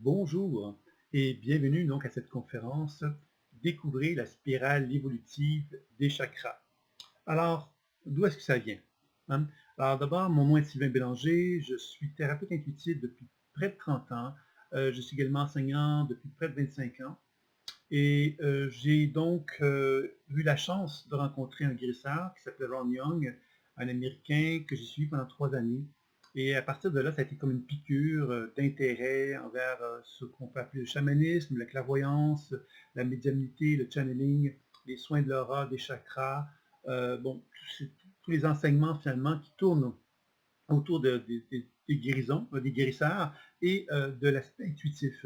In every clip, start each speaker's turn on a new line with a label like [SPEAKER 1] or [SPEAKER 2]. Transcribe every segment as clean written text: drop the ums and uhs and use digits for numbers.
[SPEAKER 1] Bonjour et bienvenue donc à cette conférence Découvrez la spirale évolutive des chakras. Alors, d'où est-ce que ça vient? Hein? Alors d'abord, mon nom est Sylvain Bélanger, je suis thérapeute intuitif depuis près de 30 ans. Je suis également enseignant depuis près de 25 ans. Et j'ai donc eu la chance de rencontrer un guérisseur qui s'appelait Ron Young, un Américain que j'ai suivi pendant 3 années. Et à partir de là, ça a été comme une piqûre d'intérêt envers ce qu'on peut appeler le chamanisme, la clairvoyance, la médiumnité, le channeling, les soins de l'aura, des chakras, bon, tous les enseignements finalement qui tournent autour des guérisons, des guérisseurs et de l'aspect intuitif.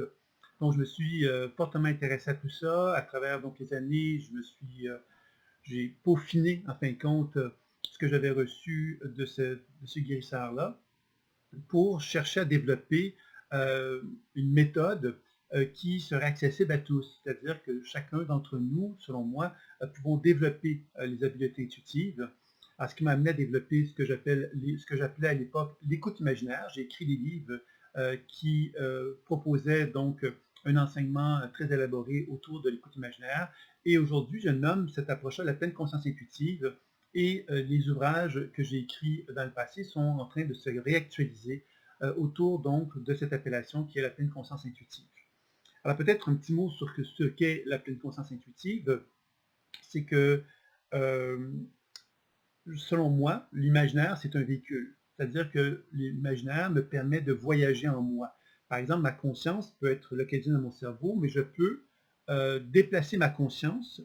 [SPEAKER 1] Donc, je me suis fortement intéressé à tout ça. À travers donc, les années, j'ai peaufiné, en fin de compte, ce que j'avais reçu de ce guérisseur-là pour chercher à développer une méthode qui serait accessible à tous. C'est-à-dire que chacun d'entre nous, selon moi, pouvons développer les habiletés intuitives. Alors, ce qui m'a amené à développer ce que j'appelais à l'époque l'écoute imaginaire. J'ai écrit des livres qui proposaient donc un enseignement très élaboré autour de l'écoute imaginaire. Et aujourd'hui, je nomme cette approche-là la pleine conscience intuitive. Et les ouvrages que j'ai écrits dans le passé sont en train de se réactualiser autour donc de cette appellation qui est la pleine conscience intuitive. Alors peut-être un petit mot sur ce qu'est la pleine conscience intuitive, c'est que euh, selon moi, l'imaginaire c'est un véhicule. C'est-à-dire que l'imaginaire me permet de voyager en moi. Par exemple, ma conscience peut être localisée dans mon cerveau, mais je peux déplacer ma conscience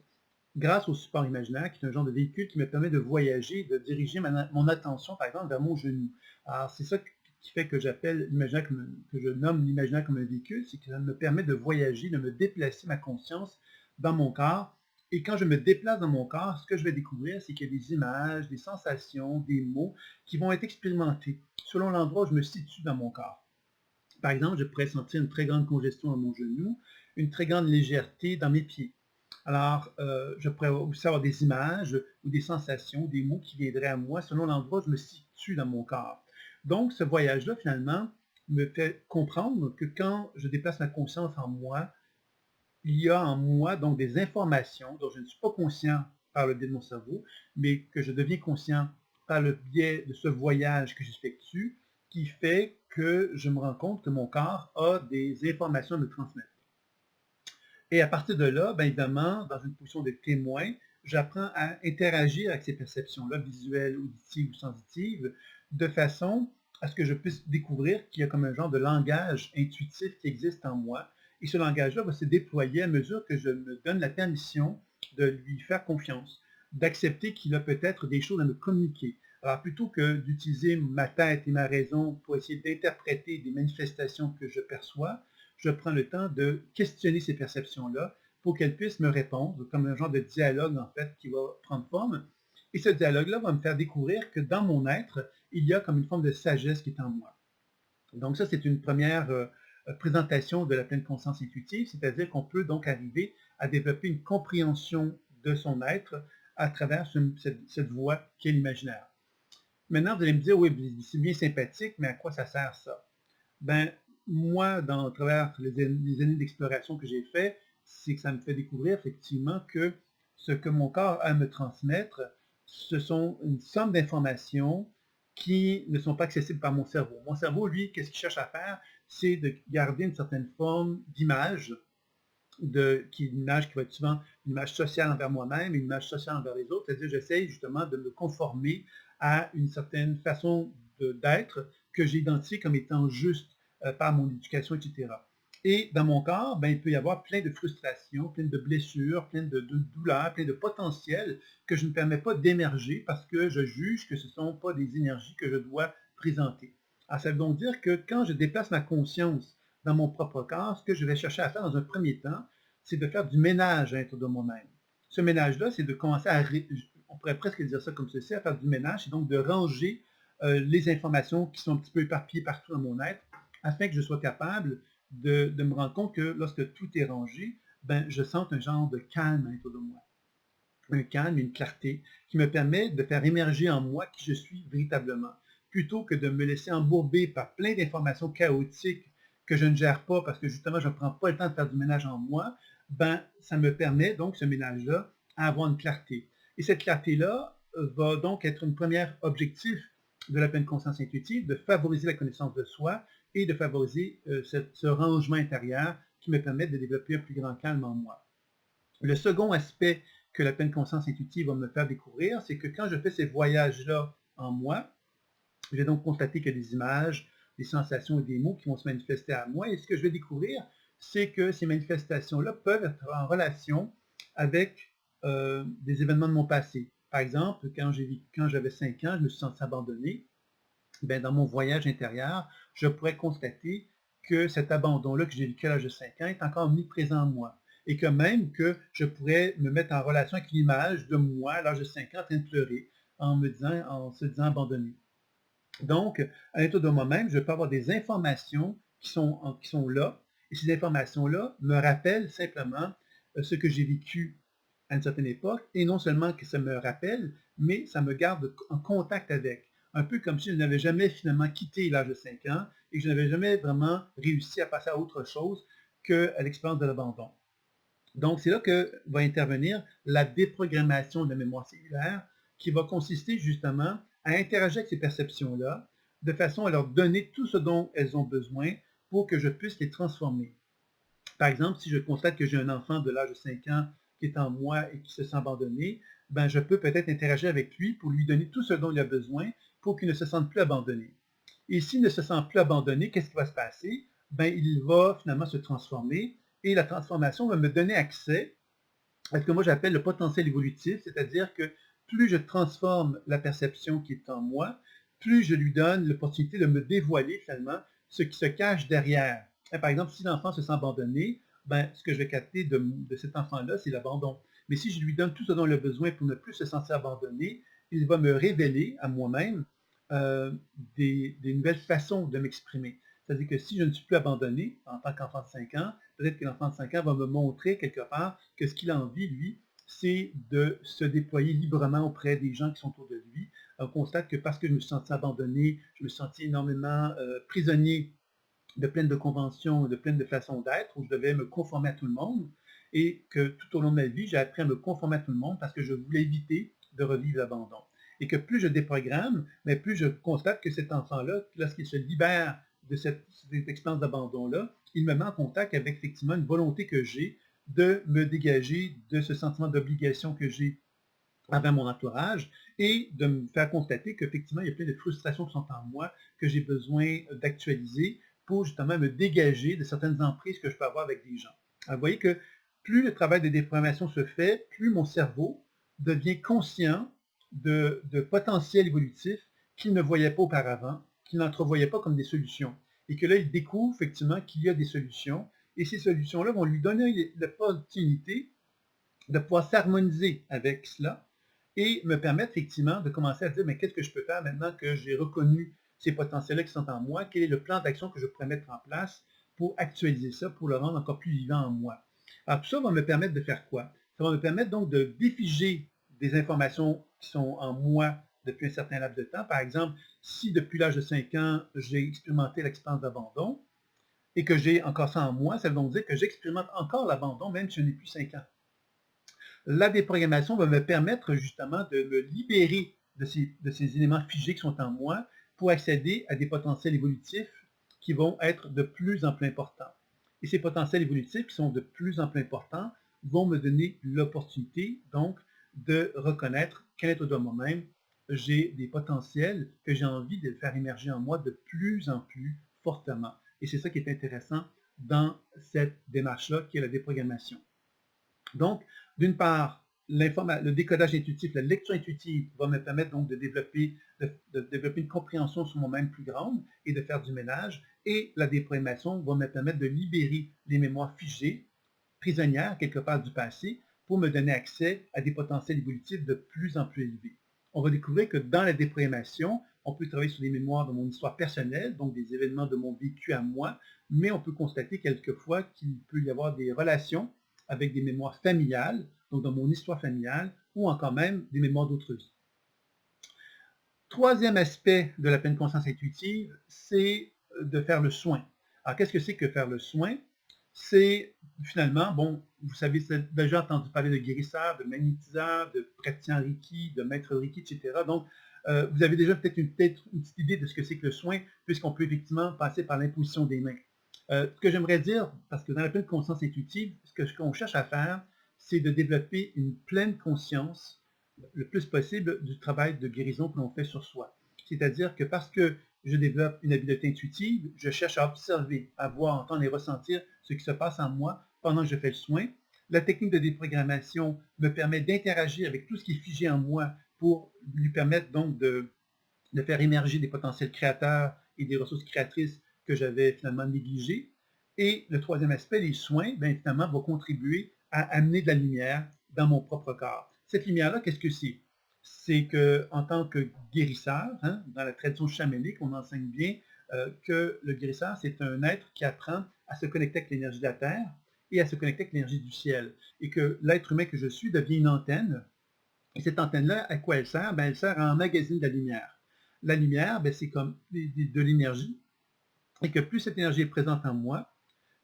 [SPEAKER 1] grâce au support imaginaire, qui est un genre de véhicule qui me permet de voyager, de diriger mon attention, par exemple, vers mon genou. Alors, c'est ça qui fait que que je nomme l'imaginaire comme un véhicule, c'est que ça me permet de voyager, de me déplacer ma conscience dans mon corps. Et quand je me déplace dans mon corps, ce que je vais découvrir, c'est qu'il y a des images, des sensations, des mots qui vont être expérimentés selon l'endroit où je me situe dans mon corps. Par exemple, je pourrais sentir une très grande congestion à mon genou, une très grande légèreté dans mes pieds. Alors, je pourrais aussi avoir des images ou des sensations, des mots qui viendraient à moi selon l'endroit où je me situe dans mon corps. Donc, ce voyage-là, finalement, me fait comprendre que quand je déplace ma conscience en moi, il y a en moi donc des informations dont je ne suis pas conscient par le biais de mon cerveau, mais que je deviens conscient par le biais de ce voyage que j'effectue, qui fait que je me rends compte que mon corps a des informations à me transmettre. Et à partir de là, bien évidemment, dans une position de témoin, j'apprends à interagir avec ces perceptions-là, visuelles, auditives ou sensitives, de façon à ce que je puisse découvrir qu'il y a comme un genre de langage intuitif qui existe en moi. Et ce langage-là va se déployer à mesure que je me donne la permission de lui faire confiance, d'accepter qu'il a peut-être des choses à me communiquer. Alors plutôt que d'utiliser ma tête et ma raison pour essayer d'interpréter des manifestations que je perçois, je prends le temps de questionner ces perceptions-là pour qu'elles puissent me répondre, comme un genre de dialogue en fait qui va prendre forme. Et ce dialogue-là va me faire découvrir que dans mon être, il y a comme une forme de sagesse qui est en moi. Donc ça, c'est une première présentation de la pleine conscience intuitive, c'est-à-dire qu'on peut donc arriver à développer une compréhension de son être à travers cette voie qu'est l'imaginaire. Maintenant, vous allez me dire, oui, c'est bien sympathique, mais à quoi ça sert ça? Ben, moi, à travers les années d'exploration que j'ai fait, c'est que ça me fait découvrir effectivement que ce que mon corps a à me transmettre, ce sont une somme d'informations qui ne sont pas accessibles par mon cerveau. Mon cerveau, lui, qu'est-ce qu'il cherche à faire? C'est de garder une certaine forme d'image, qui est une image qui va être souvent une image sociale envers moi-même et une image sociale envers les autres. C'est-à-dire, j'essaye justement de me conformer à une certaine façon d'être que j'ai identifiée comme étant juste par mon éducation, etc. Et dans mon corps, ben, il peut y avoir plein de frustrations, plein de blessures, plein de douleurs, plein de potentiels que je ne permets pas d'émerger parce que je juge que ce ne sont pas des énergies que je dois présenter. Alors, ça veut donc dire que quand je déplace ma conscience dans mon propre corps, ce que je vais chercher à faire dans un premier temps, c'est de faire du ménage à l'intérieur de moi-même. Ce ménage-là, c'est de commencer on pourrait presque dire ça comme ceci, à faire du ménage, c'est donc de ranger les informations qui sont un petit peu éparpillées partout dans mon être, afin que je sois capable de me rendre compte que lorsque tout est rangé, ben, je sens un genre de calme à l'intérieur de moi. Un calme, une clarté qui me permet de faire émerger en moi qui je suis véritablement, plutôt que de me laisser embourber par plein d'informations chaotiques que je ne gère pas parce que justement je ne prends pas le temps de faire du ménage en moi, ben, ça me permet donc, ce ménage-là, à avoir une clarté. Et cette clarté-là va donc être un premier objectif de la pleine conscience intuitive, de favoriser la connaissance de soi et de favoriser ce rangement intérieur qui me permet de développer un plus grand calme en moi. Le second aspect que la pleine conscience intuitive va me faire découvrir, c'est que quand je fais ces voyages-là en moi, je vais donc constater qu'il y a des images, des sensations et des mots qui vont se manifester à moi. Et ce que je vais découvrir, c'est que ces manifestations-là peuvent être en relation avec des événements de mon passé. Par exemple, quand j'avais 5 ans, je me suis senti abandonné. Ben, dans mon voyage intérieur, je pourrais constater que cet abandon-là que j'ai vécu à l'âge de 5 ans est encore omniprésent en moi. Et que même que je pourrais me mettre en relation avec l'image de moi à l'âge de 5 ans en train de pleurer, en se disant abandonné. Donc, à l'intérieur de moi-même, je peux avoir des informations qui sont là, et ces informations-là me rappellent simplement ce que j'ai vécu à une certaine époque, et non seulement que ça me rappelle, mais ça me garde en contact avec. Un peu comme si je n'avais jamais finalement quitté l'âge de 5 ans et que je n'avais jamais vraiment réussi à passer à autre chose qu'à l'expérience de l'abandon. Donc, c'est là que va intervenir la déprogrammation de la mémoire cellulaire qui va consister justement à interagir avec ces perceptions-là de façon à leur donner tout ce dont elles ont besoin pour que je puisse les transformer. Par exemple, si je constate que j'ai un enfant de l'âge de 5 ans qui est en moi et qui se sent abandonné, ben je peux peut-être interagir avec lui pour lui donner tout ce dont il a besoin pour qu'il ne se sente plus abandonné. Et s'il ne se sent plus abandonné, qu'est-ce qui va se passer? Ben, il va finalement se transformer et la transformation va me donner accès à ce que moi j'appelle le potentiel évolutif, c'est-à-dire que plus je transforme la perception qui est en moi, plus je lui donne l'opportunité de me dévoiler finalement ce qui se cache derrière. Par exemple, si l'enfant se sent abandonné, ben, ce que je vais capter de cet enfant-là, c'est l'abandon. Mais si je lui donne tout ce dont il a besoin pour ne plus se sentir abandonné, il va me révéler à moi-même des nouvelles façons de m'exprimer. C'est-à-dire que si je ne suis plus abandonné en tant qu'enfant de 5 ans, peut-être que l'enfant de 5 ans va me montrer quelque part que ce qu'il a envie, lui, c'est de se déployer librement auprès des gens qui sont autour de lui. On constate que parce que je me suis senti abandonné, je me suis senti énormément prisonnier de plein de conventions, de plein de façons d'être, où je devais me conformer à tout le monde, et que tout au long de ma vie, j'ai appris à me conformer à tout le monde parce que je voulais éviter de revivre l'abandon. Et que plus je déprogramme, mais plus je constate que cet enfant-là, lorsqu'il se libère de cette expérience d'abandon-là, il me met en contact avec effectivement une volonté que j'ai de me dégager de ce sentiment d'obligation que j'ai envers mon entourage et de me faire constater qu'effectivement, il y a plein de frustrations qui sont en moi que j'ai besoin d'actualiser pour justement me dégager de certaines emprises que je peux avoir avec des gens. Alors, vous voyez que plus le travail de déprogrammation se fait, plus mon cerveau devient conscient de potentiel évolutif qu'il ne voyait pas auparavant, qu'il n'entrevoyait pas comme des solutions. Et que là, il découvre effectivement qu'il y a des solutions, et ces solutions-là vont lui donner l'opportunité de pouvoir s'harmoniser avec cela et me permettre effectivement de commencer à dire, mais qu'est-ce que je peux faire maintenant que j'ai reconnu ces potentiels-là qui sont en moi? Quel est le plan d'action que je pourrais mettre en place pour actualiser ça, pour le rendre encore plus vivant en moi? Alors tout ça va me permettre de faire quoi? Ça va me permettre donc de défiger des informations qui sont en moi depuis un certain laps de temps. Par exemple, si depuis l'âge de 5 ans, j'ai expérimenté l'expérience d'abandon et que j'ai encore ça en moi, ça veut donc dire que j'expérimente encore l'abandon même si je n'ai plus 5 ans. La déprogrammation va me permettre justement de me libérer de ces éléments figés qui sont en moi pour accéder à des potentiels évolutifs qui vont être de plus en plus importants. Et ces potentiels évolutifs qui sont de plus en plus importants vont me donner l'opportunité donc de reconnaître qu'à l'intérieur de moi-même, j'ai des potentiels que j'ai envie de faire émerger en moi de plus en plus fortement. Et c'est ça qui est intéressant dans cette démarche-là qui est la déprogrammation. Donc, d'une part, le décodage intuitif, la lecture intuitive va me permettre donc de développer une compréhension sur moi-même plus grande et de faire du ménage. Et la déprogrammation va me permettre de libérer les mémoires figées, prisonnières quelque part du passé, pour me donner accès à des potentiels évolutifs de plus en plus élevés. On va découvrir que dans la déprogrammation, on peut travailler sur des mémoires de mon histoire personnelle, donc des événements de mon vécu à moi, mais on peut constater quelquefois qu'il peut y avoir des relations avec des mémoires familiales, donc dans mon histoire familiale, ou encore même des mémoires d'autres vies. Troisième aspect de la pleine conscience intuitive, c'est de faire le soin. Alors, qu'est-ce que c'est que faire le soin? C'est finalement, bon, vous savez déjà entendu parler de guérisseurs, de magnétiseurs, de praticiens Reiki, de maîtres Reiki, etc. Donc, vous avez déjà peut-être une petite idée de ce que c'est que le soin, puisqu'on peut effectivement passer par l'imposition des mains. Ce que j'aimerais dire, parce que dans la pleine conscience intuitive, ce qu'on cherche à faire, c'est de développer une pleine conscience le plus possible du travail de guérison que l'on fait sur soi. C'est-à-dire que parce que je développe une habileté intuitive, je cherche à observer, à voir, entendre et ressentir ce qui se passe en moi pendant que je fais le soin. La technique de déprogrammation me permet d'interagir avec tout ce qui est figé en moi pour lui permettre donc de faire émerger des potentiels créateurs et des ressources créatrices que j'avais finalement négligées. Et le troisième aspect, les soins, bien, finalement, vont contribuer à amener de la lumière dans mon propre corps. Cette lumière-là, qu'est-ce que c'est? C'est qu'en tant que guérisseur, hein, dans la tradition chamanique, on enseigne bien que le guérisseur, c'est un être qui apprend à se connecter avec l'énergie de la Terre et à se connecter avec l'énergie du ciel. Et que l'être humain que je suis devient une antenne. Et cette antenne-là, à quoi elle sert? Bien, elle sert à emmagasiner de la lumière. La lumière, ben, c'est comme de l'énergie, et que plus cette énergie est présente en moi,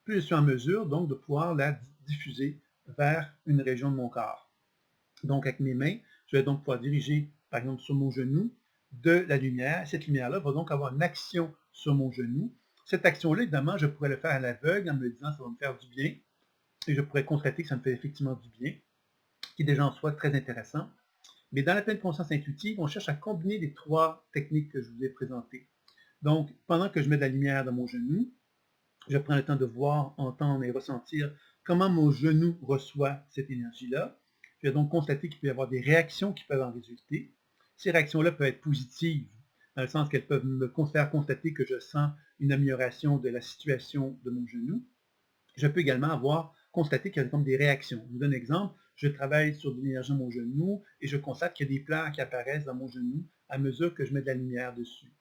[SPEAKER 1] plus je suis en mesure donc de pouvoir la diffuser vers une région de mon corps. Donc avec mes mains, je vais donc pouvoir diriger, par exemple, sur mon genou, de la lumière. Cette lumière-là va donc avoir une action sur mon genou. Cette action-là, évidemment, je pourrais le faire à l'aveugle en me disant ça va me faire du bien, et je pourrais constater que ça me fait effectivement du bien, qui est déjà en soi très intéressant. Mais dans la pleine conscience intuitive, on cherche à combiner les trois techniques que je vous ai présentées. Donc, pendant que je mets de la lumière dans mon genou, je prends le temps de voir, entendre et ressentir comment mon genou reçoit cette énergie-là. Je vais donc constater qu'il peut y avoir des réactions qui peuvent en résulter. Ces réactions-là peuvent être positives, dans le sens qu'elles peuvent me faire constater que je sens une amélioration de la situation de mon genou. Je peux également constater qu'il y a comme des réactions. Je vous donne un exemple. Je travaille sur de l'énergie dans mon genou et je constate qu'il y a des pleurs qui apparaissent dans mon genou à mesure que je mets de la lumière dessus.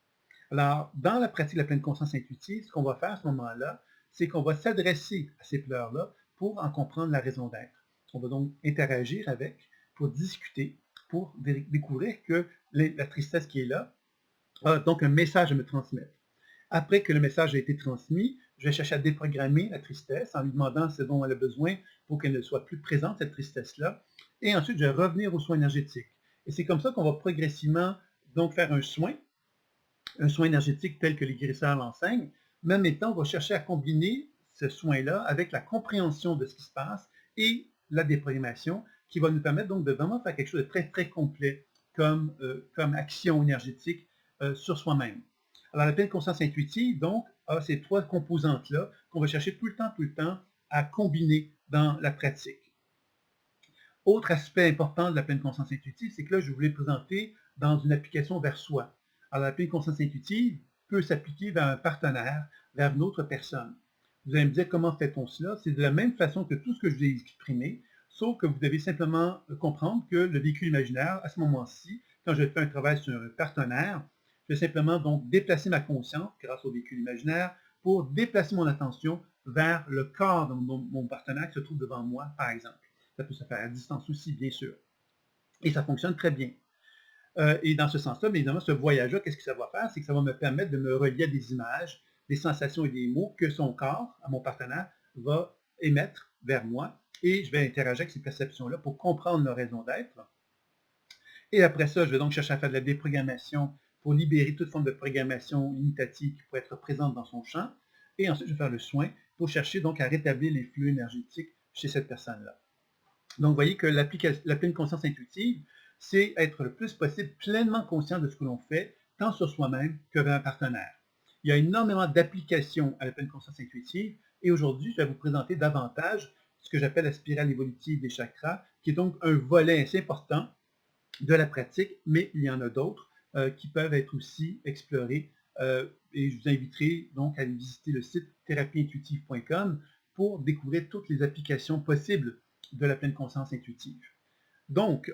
[SPEAKER 1] Alors, dans la pratique de la pleine conscience intuitive, ce qu'on va faire à ce moment-là, c'est qu'on va s'adresser à ces pleurs-là pour en comprendre la raison d'être. On va donc interagir avec, pour discuter, pour découvrir que la tristesse qui est là a donc un message à me transmettre. Après que le message a été transmis, je vais chercher à déprogrammer la tristesse en lui demandant ce dont elle a besoin pour qu'elle ne soit plus présente, cette tristesse-là. Et ensuite, je vais revenir aux soins énergétiques. Et c'est comme ça qu'on va progressivement donc faire un soin énergétique tel que les guérisseurs l'enseignent, mais en même temps, on va chercher à combiner ce soin-là avec la compréhension de ce qui se passe et la déprogrammation qui va nous permettre donc de vraiment faire quelque chose de très, très complet comme action énergétique sur soi-même. Alors, la pleine conscience intuitive, donc, a ces trois composantes-là qu'on va chercher tout le temps à combiner dans la pratique. Autre aspect important de la pleine conscience intuitive, c'est que là, je voulais présenter dans une application vers soi. Alors, la pleine conscience intuitive peut s'appliquer vers un partenaire, vers une autre personne. Vous allez me dire comment fait-on cela? C'est de la même façon que tout ce que je vous ai exprimé, sauf que vous devez simplement comprendre que le véhicule imaginaire, à ce moment-ci, quand je fais un travail sur un partenaire, je vais simplement donc déplacer ma conscience grâce au véhicule imaginaire pour déplacer mon attention vers le corps de mon partenaire qui se trouve devant moi, par exemple. Ça peut se faire à distance aussi, bien sûr. Et ça fonctionne très bien. Et dans ce sens-là, bien évidemment, ce voyage-là, qu'est-ce que ça va faire? C'est que ça va me permettre de me relier à des images, des sensations et des mots que son corps, à mon partenaire, va émettre vers moi. Et je vais interagir avec ces perceptions-là pour comprendre leur raison d'être. Et après ça, je vais donc chercher à faire de la déprogrammation pour libérer toute forme de programmation imitative qui pourrait être présente dans son champ. Et ensuite, je vais faire le soin pour chercher donc à rétablir les flux énergétiques chez cette personne-là. Donc, vous voyez que la pleine conscience intuitive, c'est être le plus possible pleinement conscient de ce que l'on fait, tant sur soi-même que vers un partenaire. Il y a énormément d'applications à la pleine conscience intuitive, et aujourd'hui, je vais vous présenter davantage ce que j'appelle la spirale évolutive des chakras, qui est donc un volet assez important de la pratique, mais il y en a d'autres qui peuvent être aussi explorés. Et je vous inviterai donc à aller visiter le site thérapieintuitive.com pour découvrir toutes les applications possibles de la pleine conscience intuitive. Donc,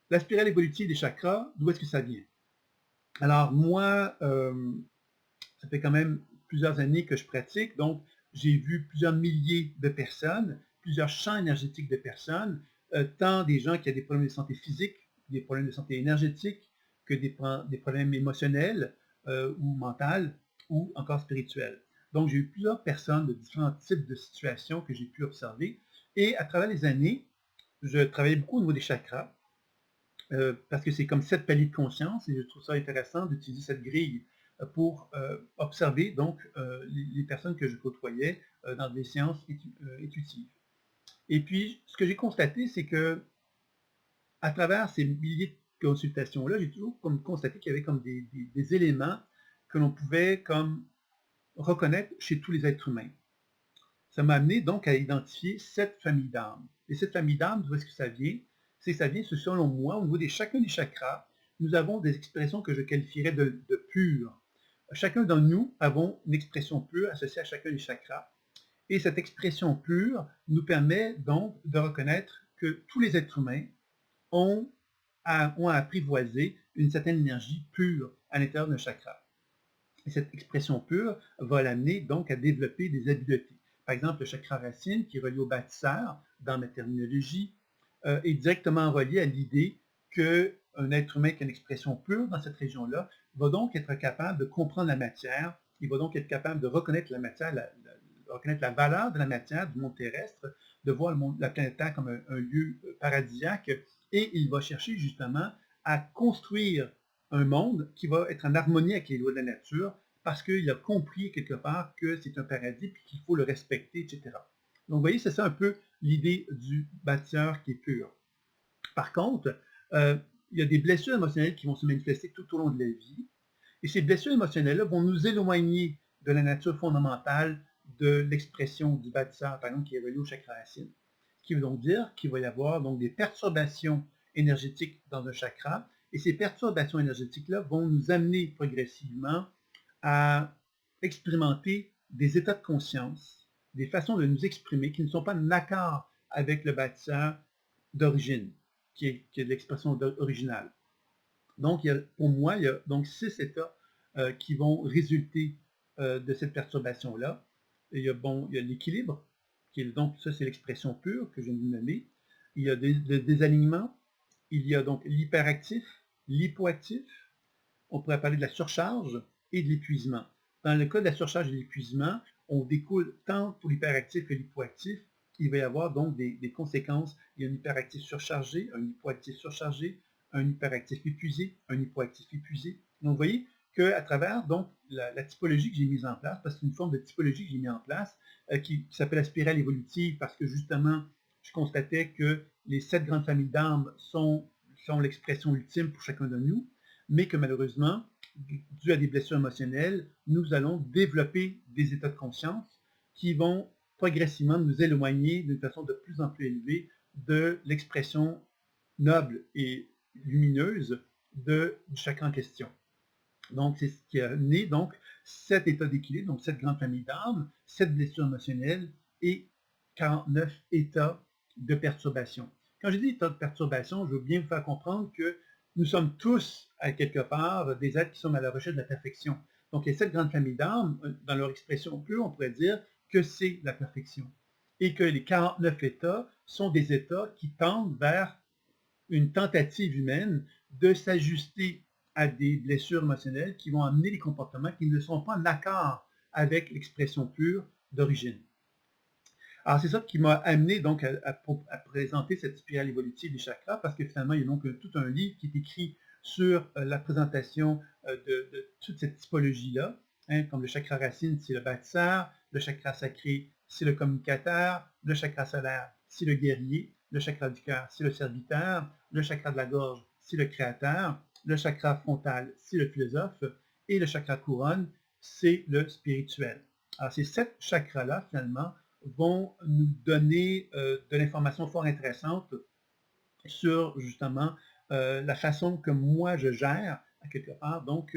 [SPEAKER 1] la spirale évolutive des chakras, d'où est-ce que ça vient? Alors, moi, ça fait quand même plusieurs années que je pratique, donc j'ai vu plusieurs milliers de personnes, plusieurs champs énergétiques de personnes, tant des gens qui ont des problèmes de santé physique, des problèmes de santé énergétique, que des problèmes émotionnels ou mentaux, ou encore spirituels. Donc, j'ai eu plusieurs personnes de différents types de situations que j'ai pu observer. Et à travers les années, je travaillais beaucoup au niveau des chakras, parce que c'est comme 7 paliers de conscience, et je trouve ça intéressant d'utiliser cette grille pour observer donc les personnes que je côtoyais dans des séances étudiatives. Et puis, ce que j'ai constaté, c'est que à travers ces milliers de consultations-là, j'ai toujours constaté qu'il y avait comme des éléments que l'on pouvait comme reconnaître chez tous les êtres humains. Ça m'a amené donc à identifier 7 familles d'âmes. Et cette famille d'âmes, d'où est-ce que ça vient? C'est que ça vient, selon moi, au niveau de chacun des chakras, nous avons des expressions que je qualifierais de pures. Chacun d'entre nous avons une expression pure associée à chacun des chakras. Et cette expression pure nous permet donc de reconnaître que tous les êtres humains ont à apprivoiser une certaine énergie pure à l'intérieur d'un chakra. Et cette expression pure va l'amener donc à développer des habiletés. Par exemple, le chakra racine, qui est relié au bâtisseur dans ma terminologie, est directement relié à l'idée qu'un être humain qui a une expression pure dans cette région-là va donc être capable de comprendre la matière, il va donc être capable de reconnaître la matière, reconnaître la valeur de la matière du monde terrestre, de voir la planète Terre comme un lieu paradisiaque, et il va chercher justement à construire un monde qui va être en harmonie avec les lois de la nature, parce qu'il a compris quelque part que c'est un paradis et qu'il faut le respecter, etc. Donc, vous voyez, c'est ça un peu l'idée du bâtisseur qui est pur. Par contre, il y a des blessures émotionnelles qui vont se manifester tout au long de la vie, et ces blessures émotionnelles-là vont nous éloigner de la nature fondamentale de l'expression du bâtisseur, par exemple, qui est relié au chakra racine. Ce qui veut donc dire qu'il va y avoir donc des perturbations énergétiques dans un chakra, et ces perturbations énergétiques-là vont nous amener progressivement à expérimenter des états de conscience, des façons de nous exprimer qui ne sont pas en accord avec le bâtisseur d'origine, qui est l'expression originale. Donc, pour moi, il y a donc 6 états qui vont résulter de cette perturbation-là. Il y a l'équilibre, qui est donc, ça c'est l'expression pure que je viens de nommer. Il y a le désalignement, il y a donc l'hyperactif, l'hypoactif, on pourrait parler de la surcharge et de l'épuisement. Dans le cas de la surcharge et de l'épuisement, on découle tant pour l'hyperactif que l'hypoactif, il va y avoir donc des conséquences. Il y a un hyperactif surchargé, un hypoactif surchargé, un hyperactif épuisé, un hypoactif épuisé. Donc, vous voyez qu'à travers donc, la typologie que j'ai mise en place, parce que c'est une forme de typologie que j'ai mise en place, qui s'appelle la spirale évolutive, parce que justement, je constatais que les 7 grandes familles d'âmes sont l'expression ultime pour chacun de nous, mais que malheureusement, dû à des blessures émotionnelles, nous allons développer des états de conscience qui vont progressivement nous éloigner d'une façon de plus en plus élevée de l'expression noble et lumineuse du chakra en question. Donc, c'est ce qui a né donc 7 états d'équilibre, donc 7 grandes familles d'âmes, 7 blessures émotionnelles et 49 états de perturbation. Quand je dis état de perturbation, je veux bien vous faire comprendre que nous sommes tous, à quelque part, des êtres qui sont à la recherche de la perfection. Donc, les 7 grandes familles d'âmes, dans leur expression pure, on pourrait dire que c'est la perfection. Et que les 49 états sont des états qui tendent vers une tentative humaine de s'ajuster à des blessures émotionnelles qui vont amener des comportements qui ne sont pas en accord avec l'expression pure d'origine. Alors, c'est ça qui m'a amené donc à présenter cette spirale évolutive des chakras, parce que finalement, il y a donc tout un livre qui est écrit sur la présentation de toute cette typologie-là. Hein, comme le chakra racine, c'est le bâtisseur, le chakra sacré, c'est le communicateur, le chakra solaire, c'est le guerrier, le chakra du cœur, c'est le serviteur, le chakra de la gorge, c'est le créateur, le chakra frontal, c'est le philosophe, et le chakra couronne, c'est le spirituel. Alors, ces 7 chakras-là, finalement, vont nous donner de l'information fort intéressante sur, justement, la façon que moi je gère, à quelque part, donc,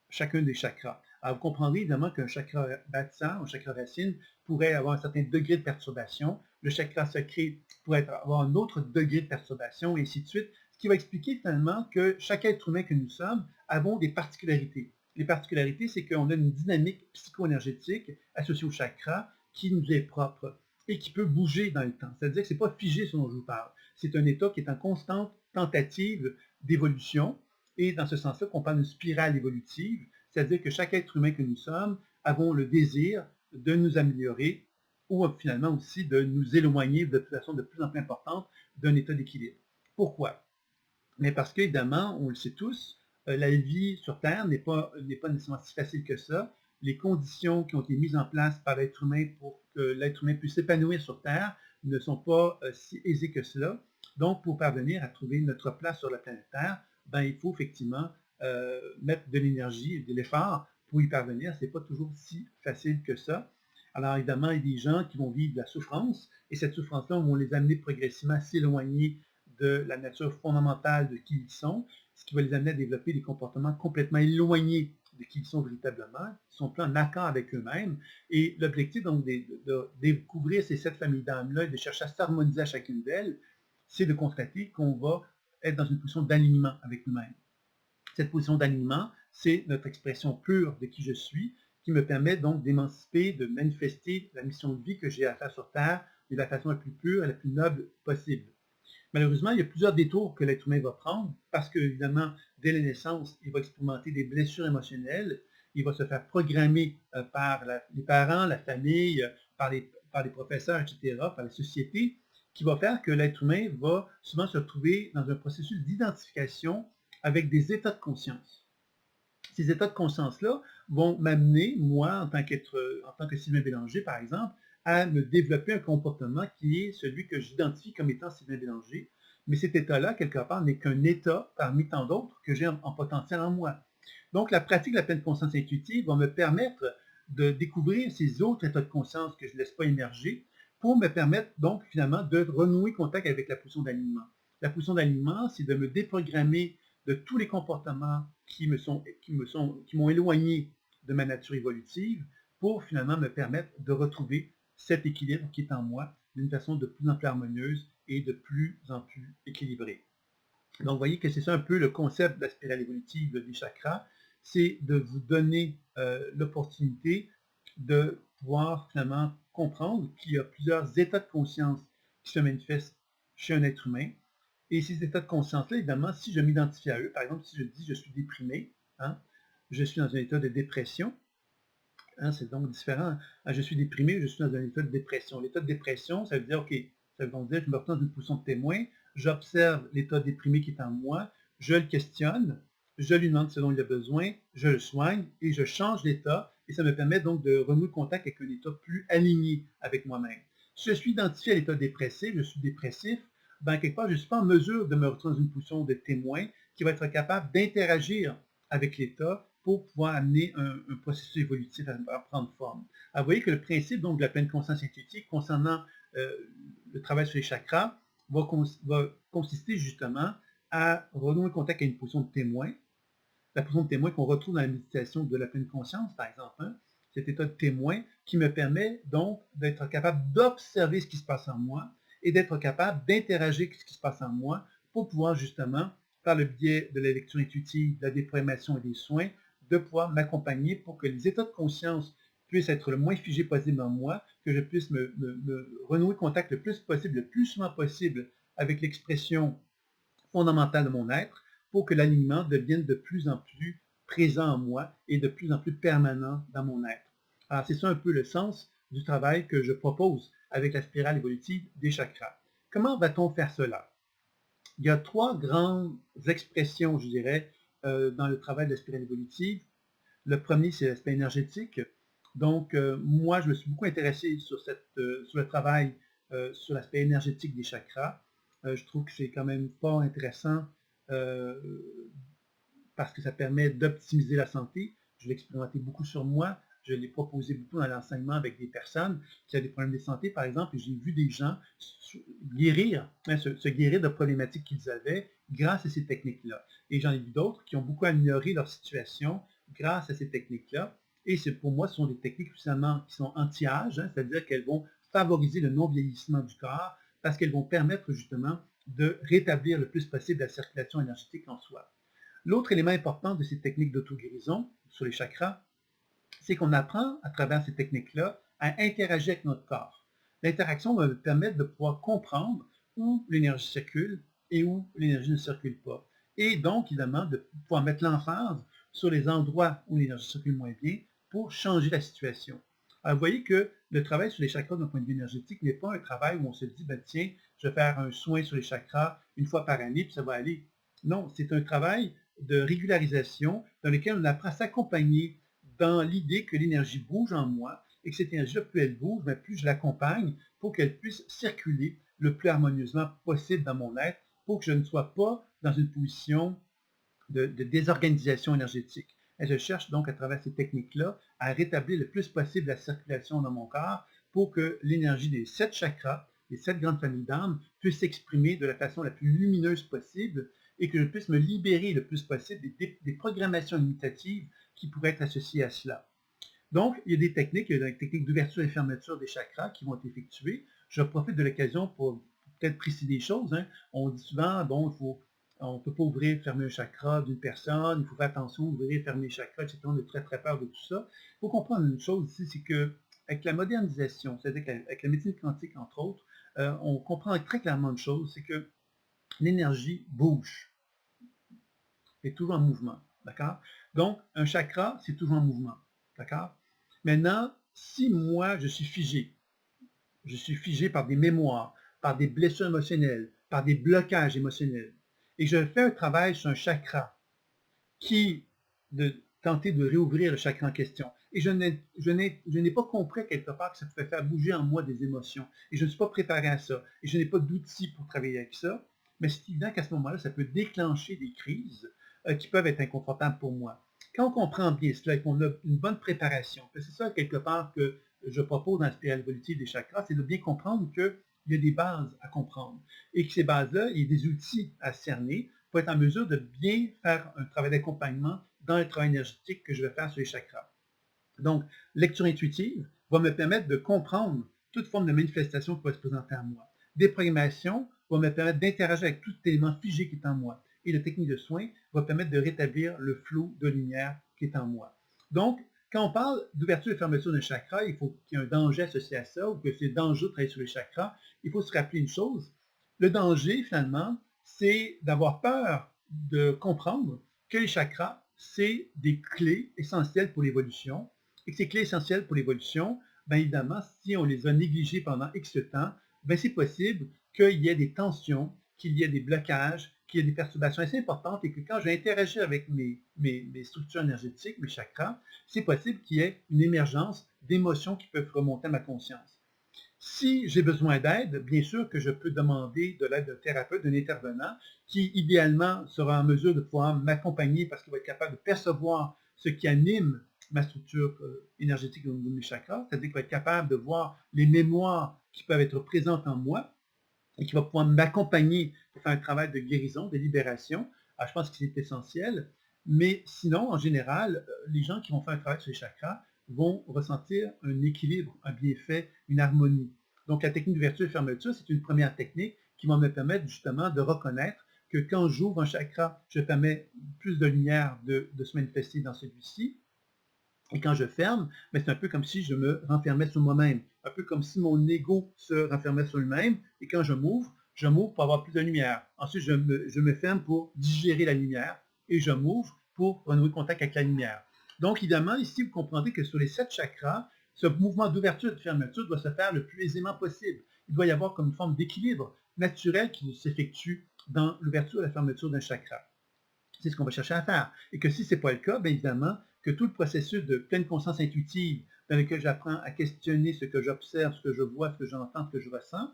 [SPEAKER 1] chacun des chakras. Alors, vous comprendrez évidemment qu'un chakra bâtisseur, un chakra racine, pourrait avoir un certain degré de perturbation. Le chakra sacré pourrait avoir un autre degré de perturbation, et ainsi de suite. Ce qui va expliquer finalement que chaque être humain que nous sommes avons des particularités. Les particularités, c'est qu'on a une dynamique psycho-énergétique associée au chakra qui nous est propre et qui peut bouger dans le temps. C'est-à-dire que ce n'est pas figé ce dont je vous parle. C'est un état qui est en constante tentative d'évolution, et dans ce sens-là qu'on parle d'une spirale évolutive, c'est-à-dire que chaque être humain que nous sommes avons le désir de nous améliorer ou finalement aussi de nous éloigner de façon de plus en plus importante d'un état d'équilibre. Pourquoi? Mais parce qu'évidemment, on le sait tous, la vie sur Terre n'est pas nécessairement si facile que ça. Les conditions qui ont été mises en place par l'être humain pour que l'être humain puisse s'épanouir sur Terre ne sont pas si aisées que cela. Donc, pour parvenir à trouver notre place sur la planète Terre, ben, il faut effectivement mettre de l'énergie et de l'effort pour y parvenir. Ce n'est pas toujours si facile que ça. Alors, évidemment, il y a des gens qui vont vivre de la souffrance, et cette souffrance-là, on va les amener progressivement à s'éloigner de la nature fondamentale de qui ils sont, ce qui va les amener à développer des comportements complètement éloignés de qui ils sont véritablement, qui sont plus en accord avec eux-mêmes. Et l'objectif, donc, de découvrir ces 7 familles d'âmes-là et de chercher à s'harmoniser à chacune d'elles, c'est de constater qu'on va être dans une position d'alignement avec nous-mêmes. Cette position d'alignement, c'est notre expression pure de qui je suis, qui me permet donc d'émanciper, de manifester la mission de vie que j'ai à faire sur Terre de la façon la plus pure et la plus noble possible. Malheureusement, il y a plusieurs détours que l'être humain va prendre parce qu'évidemment, dès la naissance, il va expérimenter des blessures émotionnelles, il va se faire programmer par les parents, la famille, par les professeurs, etc., par la société, qui va faire que l'être humain va souvent se retrouver dans un processus d'identification avec des états de conscience. Ces états de conscience-là vont m'amener, moi, en tant que Sylvain Bélanger, par exemple, à me développer un comportement qui est celui que j'identifie comme étant Sylvain Bélanger. Mais cet état-là, quelque part, n'est qu'un état parmi tant d'autres que j'ai en potentiel en moi. Donc, la pratique de la pleine conscience intuitive va me permettre de découvrir ces autres états de conscience que je ne laisse pas émerger pour me permettre, donc, finalement, de renouer contact avec la position d'alignement. La position d'alignement, c'est de me déprogrammer de tous les comportements qui m'ont éloigné de ma nature évolutive pour finalement me permettre de retrouver cet équilibre qui est en moi d'une façon de plus en plus harmonieuse et de plus en plus équilibrée. Donc, vous voyez que c'est ça un peu le concept de la spirale évolutive des chakras, c'est de vous donner l'opportunité de pouvoir finalement comprendre qu'il y a plusieurs états de conscience qui se manifestent chez un être humain. Et ces états de conscience-là, évidemment, si je m'identifie à eux, par exemple, si je dis je suis déprimé, hein, je suis dans un état de dépression, hein, c'est donc différent. Ah, je suis déprimé, je suis dans un état de dépression. L'état de dépression, ça veut dire, OK, ça veut dire que je me retrouve dans une position de témoin, j'observe l'état déprimé qui est en moi, je le questionne, je lui demande ce dont il a besoin, je le soigne et je change l'état et ça me permet donc de renouer contact avec un état plus aligné avec moi-même. Si je suis identifié à l'état dépressif, je suis dépressif, ben, quelque part, je ne suis pas en mesure de me retrouver dans une position de témoin qui va être capable d'interagir avec l'état pour pouvoir amener un processus évolutif à prendre forme. Alors, vous voyez que le principe donc, de la pleine conscience intuitive concernant le travail sur les chakras va consister justement à renouer contact avec une position de témoin, la position de témoin qu'on retrouve dans la méditation de la pleine conscience, par exemple, hein, cet état de témoin qui me permet donc d'être capable d'observer ce qui se passe en moi et d'être capable d'interagir avec ce qui se passe en moi pour pouvoir justement, par le biais de la lecture intuitive, de la déprogrammation et des soins, de pouvoir m'accompagner pour que les états de conscience puissent être le moins figés possible en moi, que je puisse me renouer contact le plus possible, le plus souvent possible avec l'expression fondamentale de mon être, pour que l'alignement devienne de plus en plus présent en moi et de plus en plus permanent dans mon être. Alors, c'est ça un peu le sens du travail que je propose avec la spirale évolutive des chakras. Comment va-t-on faire cela? Il y a 3 grandes expressions, je dirais, dans le travail de la spirale évolutive. Le premier, c'est l'aspect énergétique. Donc, moi, je me suis beaucoup intéressé sur le travail sur l'aspect énergétique des chakras. Je trouve que c'est quand même fort intéressant parce que ça permet d'optimiser la santé. Je l'ai expérimenté beaucoup sur moi. Je l'ai proposé beaucoup dans l'enseignement avec des personnes qui ont des problèmes de santé, par exemple, et j'ai vu des gens guérir, hein, se guérir de problématiques qu'ils avaient grâce à ces techniques-là. Et j'en ai vu d'autres qui ont beaucoup amélioré leur situation grâce à ces techniques-là. Et pour moi, ce sont des techniques finalement qui sont anti-âge, hein, c'est-à-dire qu'elles vont favoriser le non-vieillissement du corps parce qu'elles vont permettre justement de rétablir le plus possible la circulation énergétique en soi. L'autre élément important de ces techniques d'auto-guérison sur les chakras, c'est qu'on apprend à travers ces techniques-là à interagir avec notre corps. L'interaction va nous permettre de pouvoir comprendre où l'énergie circule et où l'énergie ne circule pas. Et donc, évidemment, de pouvoir mettre l'emphase sur les endroits où l'énergie circule moins bien pour changer la situation. Alors, vous voyez que le travail sur les chakras d'un point de vue énergétique n'est pas un travail où on se dit, ben, tiens, je vais faire un soin sur les chakras une fois par année, puis ça va aller. Non, c'est un travail de régularisation dans lequel on apprend à s'accompagner dans l'idée que l'énergie bouge en moi et que cette énergie-là, plus elle bouge, ben, plus je l'accompagne pour qu'elle puisse circuler le plus harmonieusement possible dans mon être pour que je ne sois pas dans une position de désorganisation énergétique. Et je cherche donc à travers ces techniques-là à rétablir le plus possible la circulation dans mon corps pour que l'énergie des 7 chakras, les 7 grandes familles d'âmes, puisse s'exprimer de la façon la plus lumineuse possible et que je puisse me libérer le plus possible des programmations limitatives qui pourraient être associées à cela. Donc, il y a des techniques d'ouverture et fermeture des chakras qui vont être effectuées. Je profite de l'occasion pour peut-être préciser des choses. Hein. On dit souvent, bon, on ne peut pas ouvrir et fermer un chakra d'une personne, il faut faire attention, ouvrir et fermer les chakras, etc. On a très très peur de tout ça. Il faut comprendre une chose ici, c'est qu'avec la modernisation, c'est-à-dire qu'avec la médecine quantique, entre autres, on comprend très clairement une chose, c'est que l'énergie bouge, est toujours en mouvement. D'accord? Donc, un chakra, c'est toujours en mouvement. D'accord? Maintenant, si moi, je suis figé par des mémoires, par des blessures émotionnelles, par des blocages émotionnels, et je fais un travail sur un chakra qui de tenter de réouvrir le chakra en question, et je n'ai pas compris quelque part que ça pouvait faire bouger en moi des émotions, et je ne suis pas préparé à ça, et je n'ai pas d'outils pour travailler avec ça, mais c'est évident qu'à ce moment-là, ça peut déclencher des crises qui peuvent être inconfortables pour moi. Quand on comprend bien cela et qu'on a une bonne préparation, c'est ça quelque part que je propose dans la spirale évolutive des chakras, c'est de bien comprendre qu'il y a des bases à comprendre et que ces bases-là, il y a des outils à cerner pour être en mesure de bien faire un travail d'accompagnement dans le travail énergétique que je vais faire sur les chakras. Donc, lecture intuitive va me permettre de comprendre toute forme de manifestation qui va se présenter à moi. Déprogrammation va me permettre d'interagir avec tout élément figé qui est en moi. Et la technique de soin va permettre de rétablir le flot de lumière qui est en moi. Donc, quand on parle d'ouverture et fermeture d'un chakra, il faut qu'il y ait un danger associé à ça, ou que c'est dangereux de travailler sur les chakras. Il faut se rappeler une chose. Le danger, finalement, c'est d'avoir peur de comprendre que les chakras, c'est des clés essentielles pour l'évolution, et que ces clés essentielles pour l'évolution, bien évidemment, si on les a négligées pendant X temps, bien c'est possible qu'il y ait des tensions, qu'il y ait des blocages, qu'il y ait des perturbations assez importantes et que quand je vais interagir avec mes structures énergétiques, mes chakras, c'est possible qu'il y ait une émergence d'émotions qui peuvent remonter à ma conscience. Si j'ai besoin d'aide, bien sûr que je peux demander de l'aide d'un thérapeute, d'un intervenant, qui idéalement sera en mesure de pouvoir m'accompagner parce qu'il va être capable de percevoir ce qui anime ma structure énergétique au niveau de mes chakras, c'est-à-dire qu'il va être capable de voir les mémoires qui peuvent être présentes en moi et qui va pouvoir m'accompagner pour faire un travail de guérison, de libération. Alors, je pense que c'est essentiel. Mais sinon, en général, les gens qui vont faire un travail sur les chakras vont ressentir un équilibre, un bienfait, une harmonie. Donc, la technique d'ouverture et fermeture, c'est une première technique qui va me permettre justement de reconnaître que quand j'ouvre un chakra, je permets plus de lumière de se manifester dans celui-ci. Et quand je ferme, c'est un peu comme si je me renfermais sur moi-même. Un peu comme si mon ego se renfermait sur lui-même. Et quand je m'ouvre pour avoir plus de lumière. Ensuite, je me ferme pour digérer la lumière. Et je m'ouvre pour renouer contact avec la lumière. Donc, évidemment, ici, vous comprendrez que sur les 7 chakras, ce mouvement d'ouverture et de fermeture doit se faire le plus aisément possible. Il doit y avoir comme une forme d'équilibre naturel qui s'effectue dans l'ouverture et la fermeture d'un chakra. C'est ce qu'on va chercher à faire. Et que si ce n'est pas le cas, bien évidemment, que tout le processus de pleine conscience intuitive dans lequel j'apprends à questionner ce que j'observe, ce que je vois, ce que j'entends, ce que je ressens,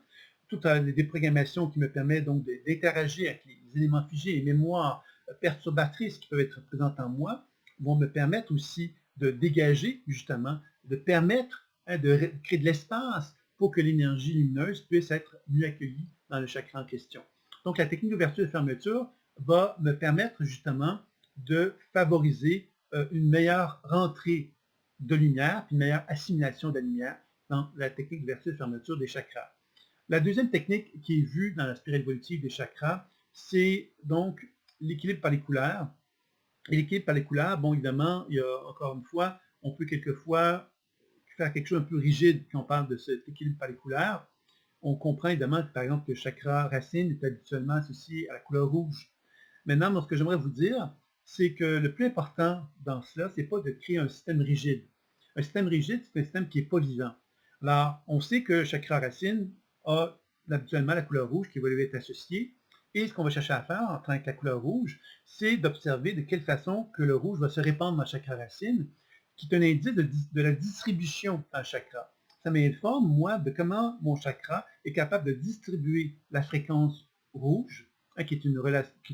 [SPEAKER 1] toutes les déprogrammations qui me permettent donc d'interagir avec les éléments figés, les mémoires perturbatrices qui peuvent être présentes en moi, vont me permettre aussi de dégager, justement, de permettre de créer de l'espace pour que l'énergie lumineuse puisse être mieux accueillie dans le chakra en question. Donc la technique d'ouverture et de fermeture va me permettre justement de favoriser une meilleure rentrée de lumière, puis une meilleure assimilation de la lumière dans la technique d'ouverture et fermeture des chakras. La deuxième technique qui est vue dans la spirale évolutive des chakras, c'est donc l'équilibre par les couleurs. Et l'équilibre par les couleurs, bon, évidemment, il y a encore une fois, on peut quelquefois faire quelque chose un peu rigide quand on parle de cet équilibre par les couleurs. On comprend évidemment, par exemple, que le chakra racine est habituellement associé à la couleur rouge. Maintenant, moi, ce que j'aimerais vous dire, c'est que le plus important dans cela, c'est pas de créer un système rigide. Un système rigide, c'est un système qui n'est pas vivant. Alors, on sait que chakra racine a habituellement la couleur rouge qui va lui être associée. Et ce qu'on va chercher à faire en tant que la couleur rouge, c'est d'observer de quelle façon que le rouge va se répandre dans le chakra racine, qui est un indice de la distribution dans le chakra. Ça m'informe, moi, de comment mon chakra est capable de distribuer la fréquence rouge, qui est une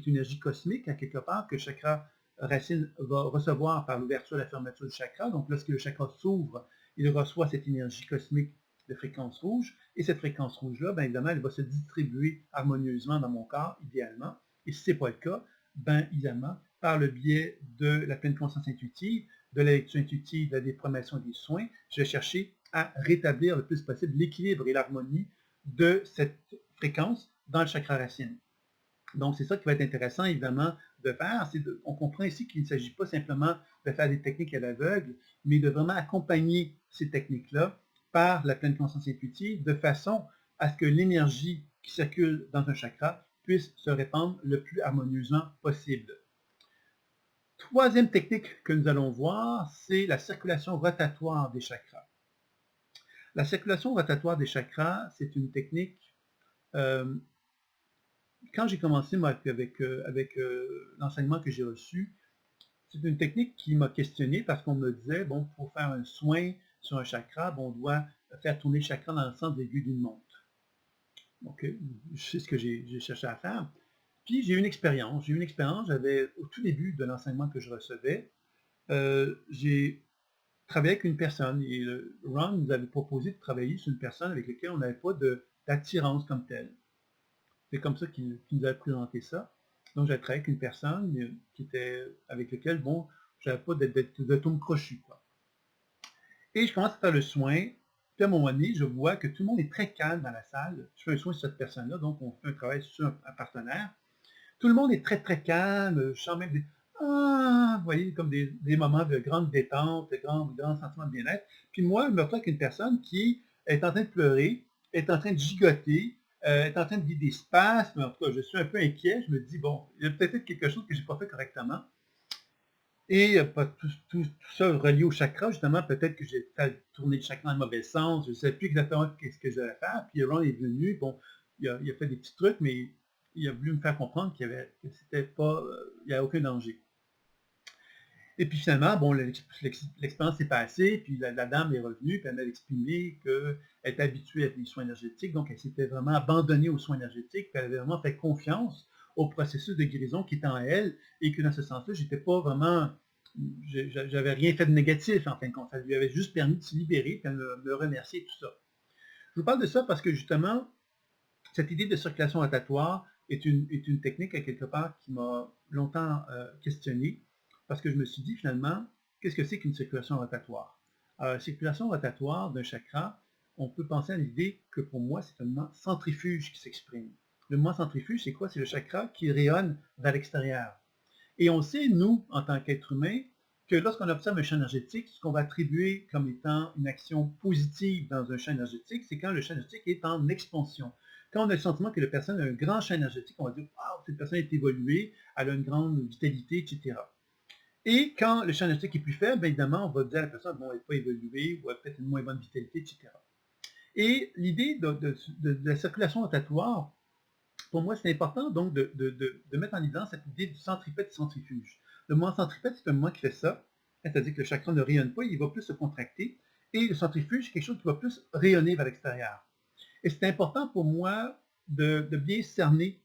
[SPEAKER 1] énergie cosmique, à quelque part, que le chakra racine va recevoir par l'ouverture et la fermeture du chakra. Donc, lorsque le chakra s'ouvre, il reçoit cette énergie cosmique de fréquence rouge, et cette fréquence rouge-là, bien évidemment, elle va se distribuer harmonieusement dans mon corps, idéalement. Et si ce n'est pas le cas, bien évidemment, par le biais de la pleine conscience intuitive, de la lecture intuitive, de la déprogrammation des soins, je vais chercher à rétablir le plus possible l'équilibre et l'harmonie de cette fréquence dans le chakra racine. Donc, c'est ça qui va être intéressant, évidemment, de faire. On comprend ici qu'il ne s'agit pas simplement de faire des techniques à l'aveugle, mais de vraiment accompagner ces techniques-là par la pleine conscience intuitive, de façon à ce que l'énergie qui circule dans un chakra puisse se répandre le plus harmonieusement possible. Troisième technique que nous allons voir, c'est la circulation rotatoire des chakras. La circulation rotatoire des chakras, c'est une technique... quand j'ai commencé moi, avec l'enseignement que j'ai reçu, c'est une technique qui m'a questionné parce qu'on me disait, bon, pour faire un soin sur un chakra, bon, on doit faire tourner le chakra dans le sens aigu d'une montre. Donc, je sais ce que j'ai cherché à faire. Puis, j'ai eu une expérience. J'avais, au tout début de l'enseignement que je recevais, j'ai travaillé avec une personne. Et Ron nous avait proposé de travailler sur une personne avec laquelle on n'avait pas d'attirance comme telle. C'est comme ça qu'il nous a présenté ça. Donc, j'ai travaillé avec une personne avec laquelle, bon, je n'avais pas d'atome crochu, quoi. Et je commence à faire le soin. Puis à un moment donné, je vois que tout le monde est très calme dans la salle. Je fais un soin sur cette personne-là, donc on fait un travail sur un partenaire. Tout le monde est très, très calme. Je sens même des... Ah, vous voyez, comme des moments de grande détente, de grand sentiment de bien-être. Puis moi, je me retrouve avec une personne qui est en train de pleurer, est en train de gigoter, est en train de vivre des spasmes. En tout cas, je suis un peu inquiet. Je me dis, bon, il y a peut-être quelque chose que je n'ai pas fait correctement. Et tout ça relié au chakra, justement, peut-être que j'ai fait tourner le chakra dans le mauvais sens. Je ne sais plus exactement ce que je devais faire. Puis Ron est venu, bon, il a fait des petits trucs, mais il a voulu me faire comprendre que c'était pas, il n'y avait aucun danger. Et puis finalement, bon, l'expérience s'est passée, puis la dame est revenue, puis elle m'a exprimé qu'elle était habituée à des soins énergétiques, donc elle s'était vraiment abandonnée aux soins énergétiques, puis elle avait vraiment fait confiance au processus de guérison qui était en elle, et que dans ce sens-là, j'étais pas vraiment, j'avais rien fait de négatif, en fin de compte. Ça lui avait juste permis de se libérer, puis elle me remercier et tout ça. Je vous parle de ça parce que justement, cette idée de circulation rotatoire est une technique, à quelque part, qui m'a longtemps questionné, parce que je me suis dit, finalement, qu'est-ce que c'est qu'une circulation rotatoire? Alors, la circulation rotatoire d'un chakra, on peut penser à l'idée que pour moi, c'est un mouvement centrifuge qui s'exprime. Le mouvement centrifuge, c'est quoi? C'est le chakra qui rayonne vers l'extérieur. Et on sait, nous, en tant qu'êtres humains, que lorsqu'on observe un champ énergétique, ce qu'on va attribuer comme étant une action positive dans un champ énergétique, c'est quand le champ énergétique est en expansion. Quand on a le sentiment que la personne a un grand champ énergétique, on va dire « Wow, cette personne est évoluée, elle a une grande vitalité, etc. » Et quand le champ énergétique est plus faible, bien évidemment, on va dire à la personne « Bon, elle n'est pas évoluée, ou elle a peut-être une moins bonne vitalité, etc. » Et l'idée de la circulation rotatoire, pour moi, c'est important donc de mettre en évidence cette idée du centripète et centrifuge. Le mouvement centripète, c'est un mouvement qui fait ça, c'est-à-dire que le chakra ne rayonne pas, il va plus se contracter, et le centrifuge, c'est quelque chose qui va plus rayonner vers l'extérieur. Et c'est important pour moi de bien cerner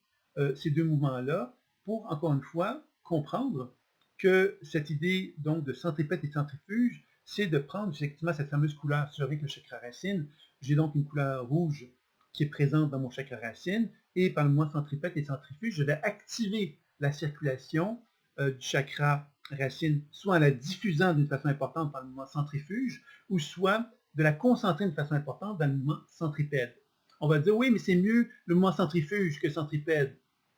[SPEAKER 1] ces deux mouvements-là pour, encore une fois, comprendre que cette idée donc de centripète et de centrifuge, c'est de prendre effectivement cette fameuse couleur. Si j'avais le chakra racine, j'ai donc une couleur rouge qui est présente dans mon chakra racine, et par le mouvement centripète et centrifuge, je vais activer la circulation du chakra racine, soit en la diffusant d'une façon importante par le mouvement centrifuge, ou soit de la concentrer d'une façon importante dans le mouvement centripède. On va dire, oui, mais c'est mieux le mouvement centrifuge que centripède.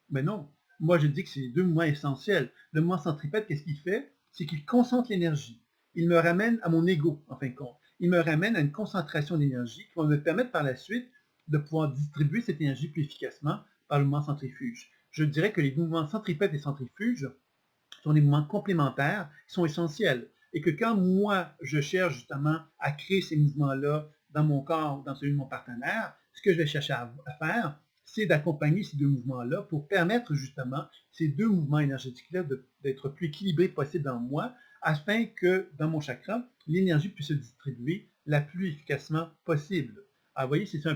[SPEAKER 1] Mais non, moi je dis que c'est deux mouvements essentiels. Le mouvement centripède, qu'est-ce qu'il fait? C'est qu'il concentre l'énergie. Il me ramène à mon ego, en fin de compte. Il me ramène à une concentration d'énergie qui va me permettre par la suite de pouvoir distribuer cette énergie plus efficacement par le mouvement centrifuge. Je dirais que les mouvements centripète et centrifuge sont des mouvements complémentaires qui sont essentiels. Et que quand moi, je cherche justement à créer ces mouvements-là dans mon corps, dans celui de mon partenaire, ce que je vais chercher à faire, c'est d'accompagner ces deux mouvements-là pour permettre justement ces deux mouvements énergétiques-là d'être plus équilibrés possible dans moi, afin que dans mon chakra, l'énergie puisse se distribuer la plus efficacement possible. Alors, vous voyez, c'est ça un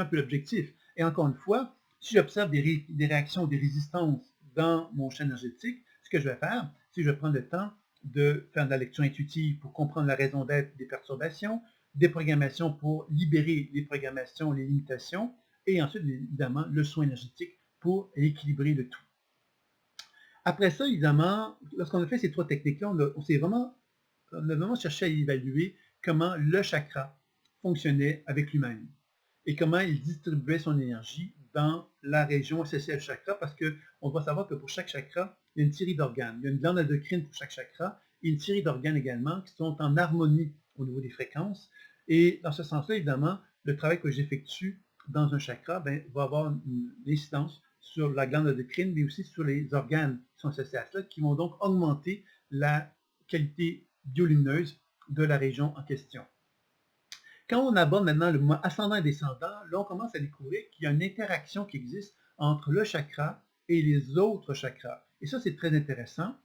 [SPEAKER 1] peu l'objectif. Et encore une fois, si j'observe des réactions, des résistances dans mon champ énergétique, ce que je vais faire, c'est que je vais prendre le temps de faire de la lecture intuitive pour comprendre la raison d'être des perturbations, des programmations pour libérer les programmations, les limitations, et ensuite, évidemment, le soin énergétique pour équilibrer le tout. Après ça, évidemment, lorsqu'on a fait ces trois techniques-là, on a vraiment cherché à évaluer comment le chakra fonctionnait avec lui-même et comment il distribuait son énergie dans la région essentielle chakra, parce qu'on doit savoir que pour chaque chakra, il y a une série d'organes. Il y a une glande endocrine pour chaque chakra et une série d'organes également qui sont en harmonie au niveau des fréquences. Et dans ce sens-là, évidemment, le travail que j'effectue dans un chakra va avoir une incidence sur la glande endocrine, mais aussi sur les organes qui sont associés à cela, qui vont donc augmenter la qualité biolumineuse de la région en question. Quand on aborde maintenant le mouvement ascendant et descendant, là on commence à découvrir qu'il y a une interaction qui existe entre le chakra et les autres chakras. Et ça, c'est très intéressant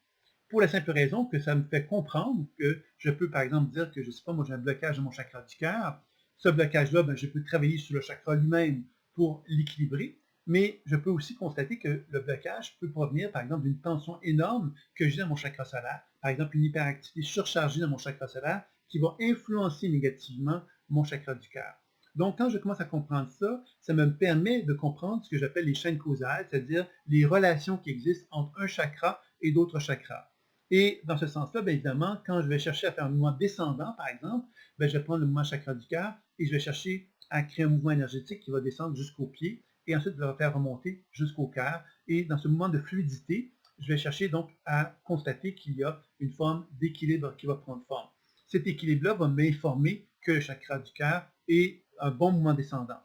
[SPEAKER 1] pour la simple raison que ça me fait comprendre que je peux par exemple dire que, je ne sais pas, moi j'ai un blocage de mon chakra du cœur. Ce blocage-là, je peux travailler sur le chakra lui-même pour l'équilibrer, mais je peux aussi constater que le blocage peut provenir par exemple d'une tension énorme que j'ai dans mon chakra solaire, par exemple une hyperactivité surchargée dans mon chakra solaire qui va influencer négativement mon chakra du cœur. Donc, quand je commence à comprendre ça, ça me permet de comprendre ce que j'appelle les chaînes causales, c'est-à-dire les relations qui existent entre un chakra et d'autres chakras. Et dans ce sens-là, bien évidemment, quand je vais chercher à faire un mouvement descendant, par exemple, bien, je vais prendre le mouvement chakra du cœur et je vais chercher à créer un mouvement énergétique qui va descendre jusqu'au pied et ensuite va faire remonter jusqu'au cœur. Et dans ce mouvement de fluidité, je vais chercher donc à constater qu'il y a une forme d'équilibre qui va prendre forme. Cet équilibre-là va m'informer que le chakra du cœur est un bon mouvement descendant.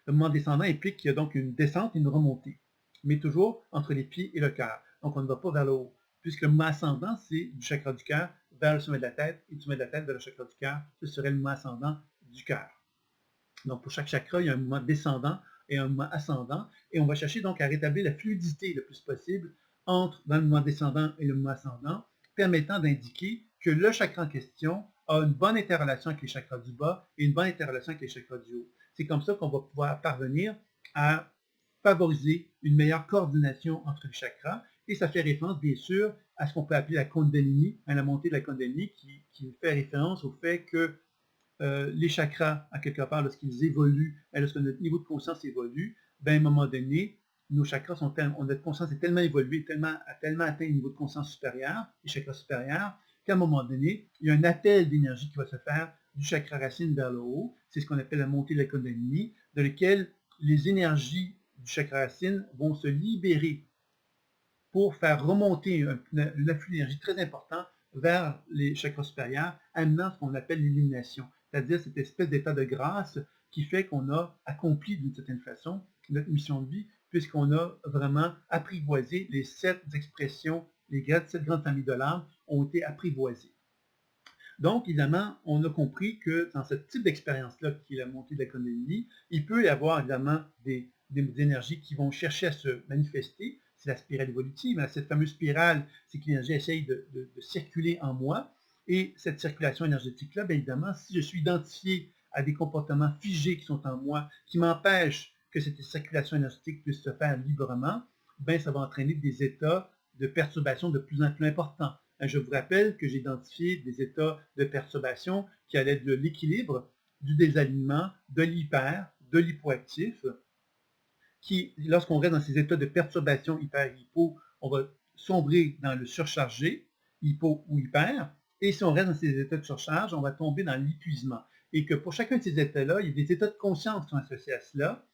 [SPEAKER 1] Le mouvement descendant implique qu'il y a donc une descente et une remontée, mais toujours entre les pieds et le cœur. Donc on ne va pas vers le haut, puisque le mouvement ascendant, c'est du chakra du cœur vers le sommet de la tête, et du sommet de la tête vers le chakra du cœur, ce serait le mouvement ascendant du cœur. Donc pour chaque chakra, il y a un mouvement descendant et un mouvement ascendant, et on va chercher donc à rétablir la fluidité le plus possible dans le mouvement descendant et le mouvement ascendant, permettant d'indiquer que le chakra en question a une bonne interrelation avec les chakras du bas et une bonne interrelation avec les chakras du haut. C'est comme ça qu'on va pouvoir parvenir à favoriser une meilleure coordination entre les chakras, et ça fait référence bien sûr à ce qu'on peut appeler la Kundalini, à la montée de la Kundalini qui fait référence au fait que les chakras, à quelque part, lorsqu'ils évoluent, lorsque notre niveau de conscience évolue, à un moment donné, nos chakras notre conscience est tellement évoluée, a tellement atteint un niveau de conscience supérieur, les chakras supérieurs, qu'à un moment donné, il y a un appel d'énergie qui va se faire du chakra racine vers le haut. C'est ce qu'on appelle la montée de la Kundalini, dans lequel les énergies du chakra racine vont se libérer pour faire remonter un afflux d'énergie très important vers les chakras supérieurs, amenant ce qu'on appelle l'illumination, c'est-à-dire cette espèce d'état de grâce qui fait qu'on a accompli d'une certaine façon notre mission de vie, puisqu'on a vraiment apprivoisé les 7 expressions, les 7 grandes familles de l'âme ont été apprivoisées. Donc, évidemment, on a compris que dans ce type d'expérience-là, qui est la montée de la Kundalini, il peut y avoir évidemment des énergies qui vont chercher à se manifester. C'est la spirale évolutive. Cette fameuse spirale, c'est que l'énergie essaye de circuler en moi. Et cette circulation énergétique-là, bien évidemment, si je suis identifié à des comportements figés qui sont en moi, qui m'empêchent que cette circulation énergétique puisse se faire librement, bien, ça va entraîner des états de perturbation de plus en plus importants. Je vous rappelle que j'ai identifié des états de perturbation qui allaient de l'équilibre, du désalignement, de l'hyper, de l'hypoactif, qui, lorsqu'on reste dans ces états de perturbation hyper-hypo, on va sombrer dans le surchargé, hypo ou hyper, et si on reste dans ces états de surcharge, on va tomber dans l'épuisement. Et que pour chacun de ces états-là, il y a des états de conscience qui sont associés à cela,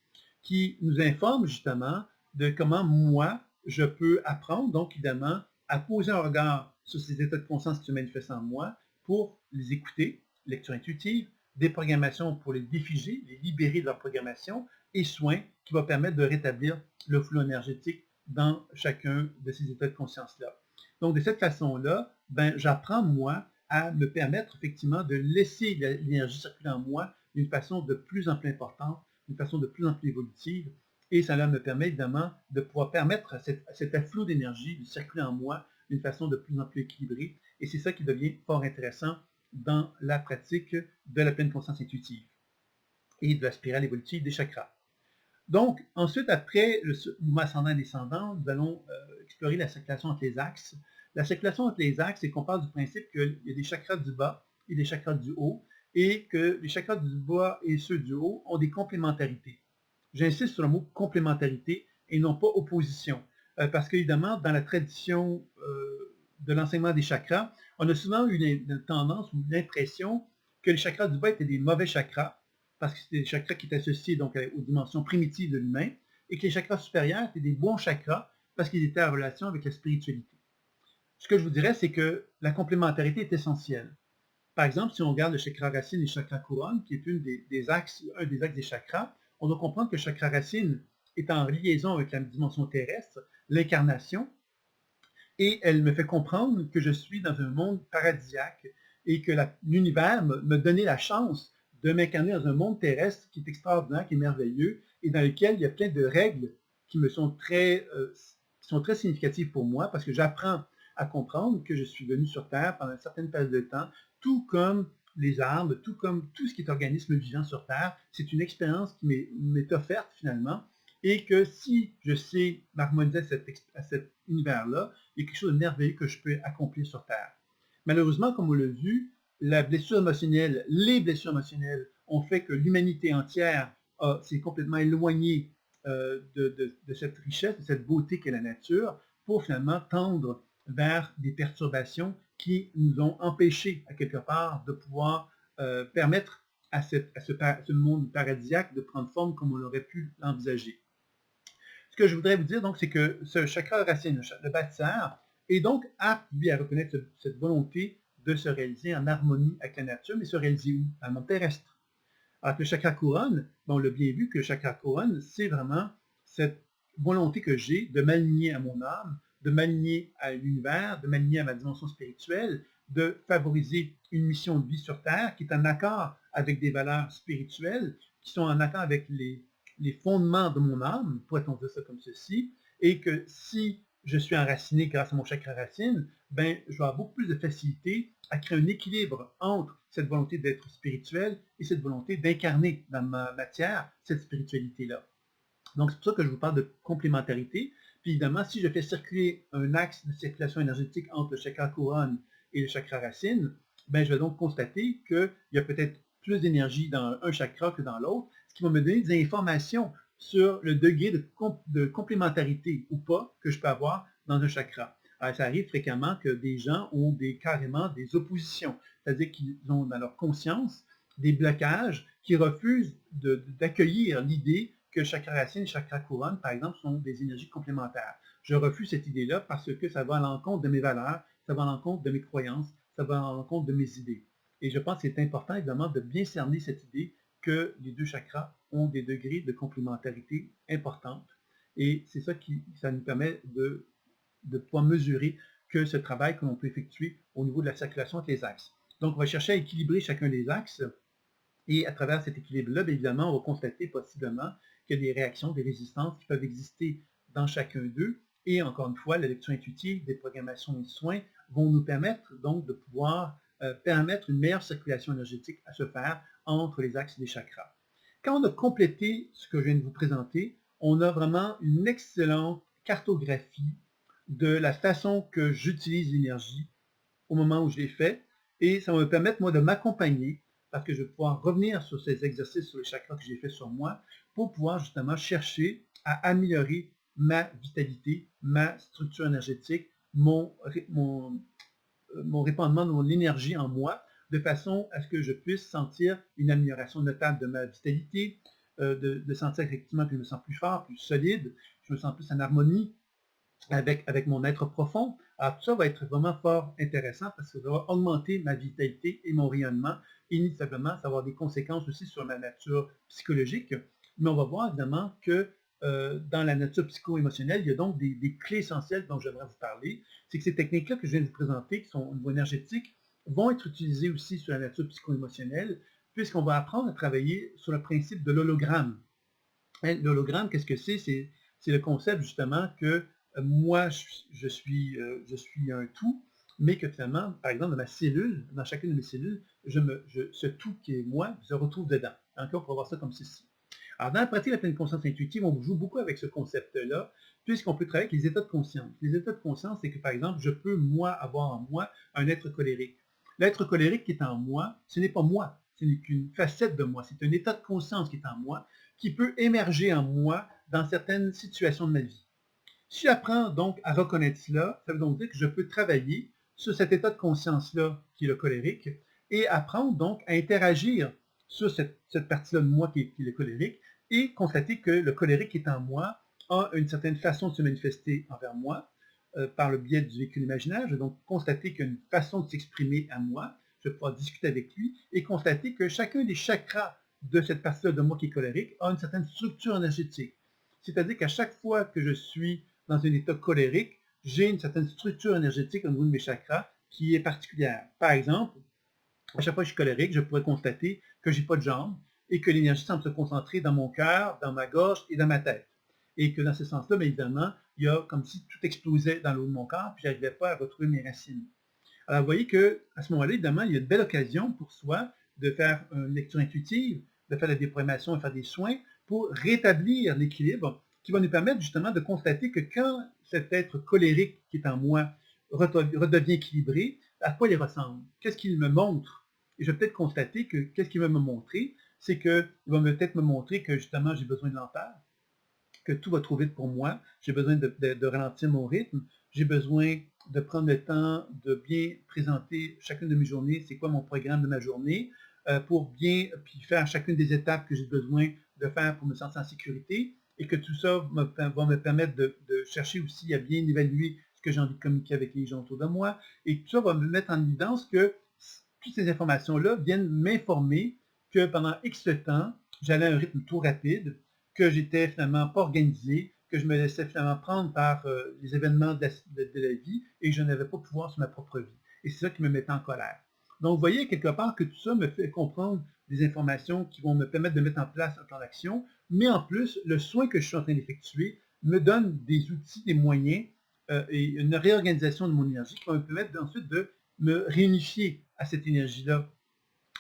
[SPEAKER 1] qui nous informent justement de comment moi, je peux apprendre, donc évidemment, à poser un regard sur ces états de conscience qui se manifestent en moi pour les écouter, lecture intuitive, déprogrammation pour les défiger, les libérer de leur programmation, et soins qui va permettre de rétablir le flux énergétique dans chacun de ces états de conscience-là. Donc, de cette façon-là, ben, j'apprends, moi, à me permettre effectivement de laisser l'énergie circuler en moi d'une façon de plus en plus importante, d'une façon de plus en plus évolutive. Et cela me permet évidemment de pouvoir permettre à cet afflux d'énergie de circuler en moi d'une façon de plus en plus équilibrée. Et c'est ça qui devient fort intéressant dans la pratique de la pleine conscience intuitive et de la spirale évolutive des chakras. Donc, ensuite, après le mouvement ascendant et descendant, nous allons explorer la circulation entre les axes. La circulation entre les axes, c'est qu'on part du principe qu'il y a des chakras du bas et des chakras du haut, et que les chakras du bas et ceux du haut ont des complémentarités. J'insiste sur le mot complémentarité et non pas opposition, parce qu'évidemment, dans la tradition de l'enseignement des chakras, on a souvent eu une tendance ou l'impression que les chakras du bas étaient des mauvais chakras, parce que c'était des chakras qui étaient associés donc aux dimensions primitives de l'humain, et que les chakras supérieurs étaient des bons chakras parce qu'ils étaient en relation avec la spiritualité. Ce que je vous dirais, c'est que la complémentarité est essentielle. Par exemple, si on regarde le chakra racine et le chakra couronne, qui est un des axes des chakras, on doit comprendre que le chakra racine est en liaison avec la dimension terrestre, l'incarnation, et elle me fait comprendre que je suis dans un monde paradisiaque et que l'univers me donnait la chance de m'incarner dans un monde terrestre qui est extraordinaire, qui est merveilleux, et dans lequel il y a plein de règles qui sont très significatives pour moi, parce que j'apprends à comprendre que je suis venu sur Terre pendant une certaine période de temps, tout comme les arbres, tout comme tout ce qui est organisme vivant sur Terre. C'est une expérience qui m'est offerte finalement, et que si je sais m'harmoniser à cet univers-là, il y a quelque chose de merveilleux que je peux accomplir sur Terre. Malheureusement, comme on l'a vu, les blessures émotionnelles ont fait que l'humanité entière s'est complètement éloignée de cette richesse, de cette beauté qu'est la nature, pour finalement tendre vers des perturbations qui nous ont empêchés, à quelque part, de pouvoir permettre à ce monde paradisiaque de prendre forme comme on l'aurait pu l'envisager. Ce que je voudrais vous dire, donc, c'est que ce chakra racine, le bâtisseur, est donc apte, lui, à reconnaître cette volonté de se réaliser en harmonie avec la nature, mais se réaliser où? Dans le monde terrestre. Alors que le chakra couronne, on l'a bien vu que le chakra couronne, c'est vraiment cette volonté que j'ai de m'aligner à mon âme, de m'aligner à l'univers, de m'aligner à ma dimension spirituelle, de favoriser une mission de vie sur Terre qui est en accord avec des valeurs spirituelles, qui sont en accord avec les fondements de mon âme, pourrait-on dire ça comme ceci, et que si je suis enraciné grâce à mon chakra racine, ben, je vais avoir beaucoup plus de facilité à créer un équilibre entre cette volonté d'être spirituel et cette volonté d'incarner dans ma matière cette spiritualité-là. Donc, c'est pour ça que je vous parle de complémentarité. Puis évidemment, si je fais circuler un axe de circulation énergétique entre le chakra couronne et le chakra racine, ben, je vais donc constater qu'il y a peut-être plus d'énergie dans un chakra que dans l'autre, ce qui va me donner des informations sur le degré de complémentarité ou pas que je peux avoir dans un chakra. Alors, ça arrive fréquemment que des gens ont carrément des oppositions, c'est-à-dire qu'ils ont dans leur conscience des blocages qui refusent d'accueillir l'idée que le chakra racine et le chakra couronne, par exemple, sont des énergies complémentaires. Je refuse cette idée-là parce que ça va à l'encontre de mes valeurs, ça va à l'encontre de mes croyances, ça va à l'encontre de mes idées. Et je pense que c'est important, évidemment, de bien cerner cette idée que les deux chakras ont des degrés de complémentarité importantes. Et c'est ça qui ça nous permet de pouvoir mesurer que ce travail que l'on peut effectuer au niveau de la circulation entre les axes. Donc, on va chercher à équilibrer chacun des axes. Et à travers cet équilibre-là, bien évidemment, on va constater possiblement qu'il y a des réactions, des résistances qui peuvent exister dans chacun d'eux. Et encore une fois, la lecture intuitive, des programmations et des soins vont nous permettre donc de pouvoir permettre une meilleure circulation énergétique à se faire entre les axes des chakras. Quand on a complété ce que je viens de vous présenter, on a vraiment une excellente cartographie de la façon que j'utilise l'énergie au moment où je l'ai fait. Et ça va me permettre, moi, de m'accompagner parce que je vais pouvoir revenir sur ces exercices sur les chakras que j'ai fait sur moi pour pouvoir justement chercher à améliorer ma vitalité, ma structure énergétique, mon répandement de mon énergie en moi, de façon à ce que je puisse sentir une amélioration notable de ma vitalité, de sentir effectivement que je me sens plus fort, plus solide, je me sens plus en harmonie avec mon être profond. Alors tout ça va être vraiment fort intéressant parce que ça va augmenter ma vitalité et mon rayonnement. Inévitablement, ça va avoir des conséquences aussi sur ma nature psychologique. Mais on va voir évidemment que dans la nature psycho-émotionnelle, il y a donc des clés essentielles dont j'aimerais vous parler. C'est que ces techniques-là que je viens de vous présenter, qui sont au niveau énergétique, vont être utilisées aussi sur la nature psycho-émotionnelle, puisqu'on va apprendre à travailler sur le principe de l'hologramme. Hein, l'hologramme, qu'est-ce que c'est? C'est le concept justement que moi, je suis un tout, mais que finalement, par exemple, dans ma cellule, dans chacune de mes cellules, ce tout qui est moi se retrouve dedans. Encore, on pourrait voir ça comme ceci. Alors, dans la pratique de la pleine conscience intuitive, on joue beaucoup avec ce concept-là, puisqu'on peut travailler avec les états de conscience. Les états de conscience, c'est que, par exemple, je peux, moi, avoir en moi un être colérique. L'être colérique qui est en moi, ce n'est pas moi, ce n'est qu'une facette de moi, c'est un état de conscience qui est en moi, qui peut émerger en moi dans certaines situations de ma vie. Si j'apprends donc à reconnaître cela, ça veut donc dire que je peux travailler sur cet état de conscience-là qui est le colérique et apprendre donc à interagir sur cette partie-là de moi qui est le colérique et constater que le colérique qui est en moi a une certaine façon de se manifester envers moi par le biais du véhicule imaginaire. Je vais donc constater qu'il y a une façon de s'exprimer à moi. Je vais pouvoir discuter avec lui et constater que chacun des chakras de cette partie-là de moi qui est colérique a une certaine structure énergétique. C'est-à-dire qu'à chaque fois que je suis dans un état colérique, j'ai une certaine structure énergétique au niveau de mes chakras qui est particulière. Par exemple, à chaque fois que je suis colérique, je pourrais constater que je n'ai pas de jambes et que l'énergie semble se concentrer dans mon cœur, dans ma gorge et dans ma tête. Et que dans ce sens-là, bien évidemment, il y a comme si tout explosait dans le haut de mon corps, puis je n'arrivais pas à retrouver mes racines. Alors, vous voyez qu'à ce moment-là, évidemment, il y a une belle occasion pour soi de faire une lecture intuitive, de faire de la déprogrammation et faire des soins pour rétablir l'équilibre qui va nous permettre justement de constater que quand cet être colérique qui est en moi redevient équilibré, à quoi il ressemble? Qu'est-ce qu'il me montre? Et je vais peut-être constater que qu'est-ce qu'il va me montrer? C'est qu'il va peut-être me montrer que justement j'ai besoin de lenteur, que tout va trop vite pour moi, j'ai besoin de ralentir mon rythme, j'ai besoin de prendre le temps de bien présenter chacune de mes journées, c'est quoi mon programme de ma journée, pour bien puis faire chacune des étapes que j'ai besoin de faire pour me sentir en sécurité, et que tout ça va me permettre de chercher aussi à bien évaluer ce que j'ai envie de communiquer avec les gens autour de moi, et tout ça va me mettre en évidence que toutes ces informations-là viennent m'informer que pendant X temps, j'allais à un rythme trop rapide, que j'étais finalement pas organisé, que je me laissais finalement prendre par les événements de la vie et que je n'avais pas pouvoir sur ma propre vie. Et c'est ça qui me mettait en colère. Donc, vous voyez quelque part que tout ça me fait comprendre des informations qui vont me permettre de mettre en place un plan d'action, mais en plus, le soin que je suis en train d'effectuer me donne des outils, des moyens et une réorganisation de mon énergie qui va me permettre ensuite de me réunifier à cette énergie-là,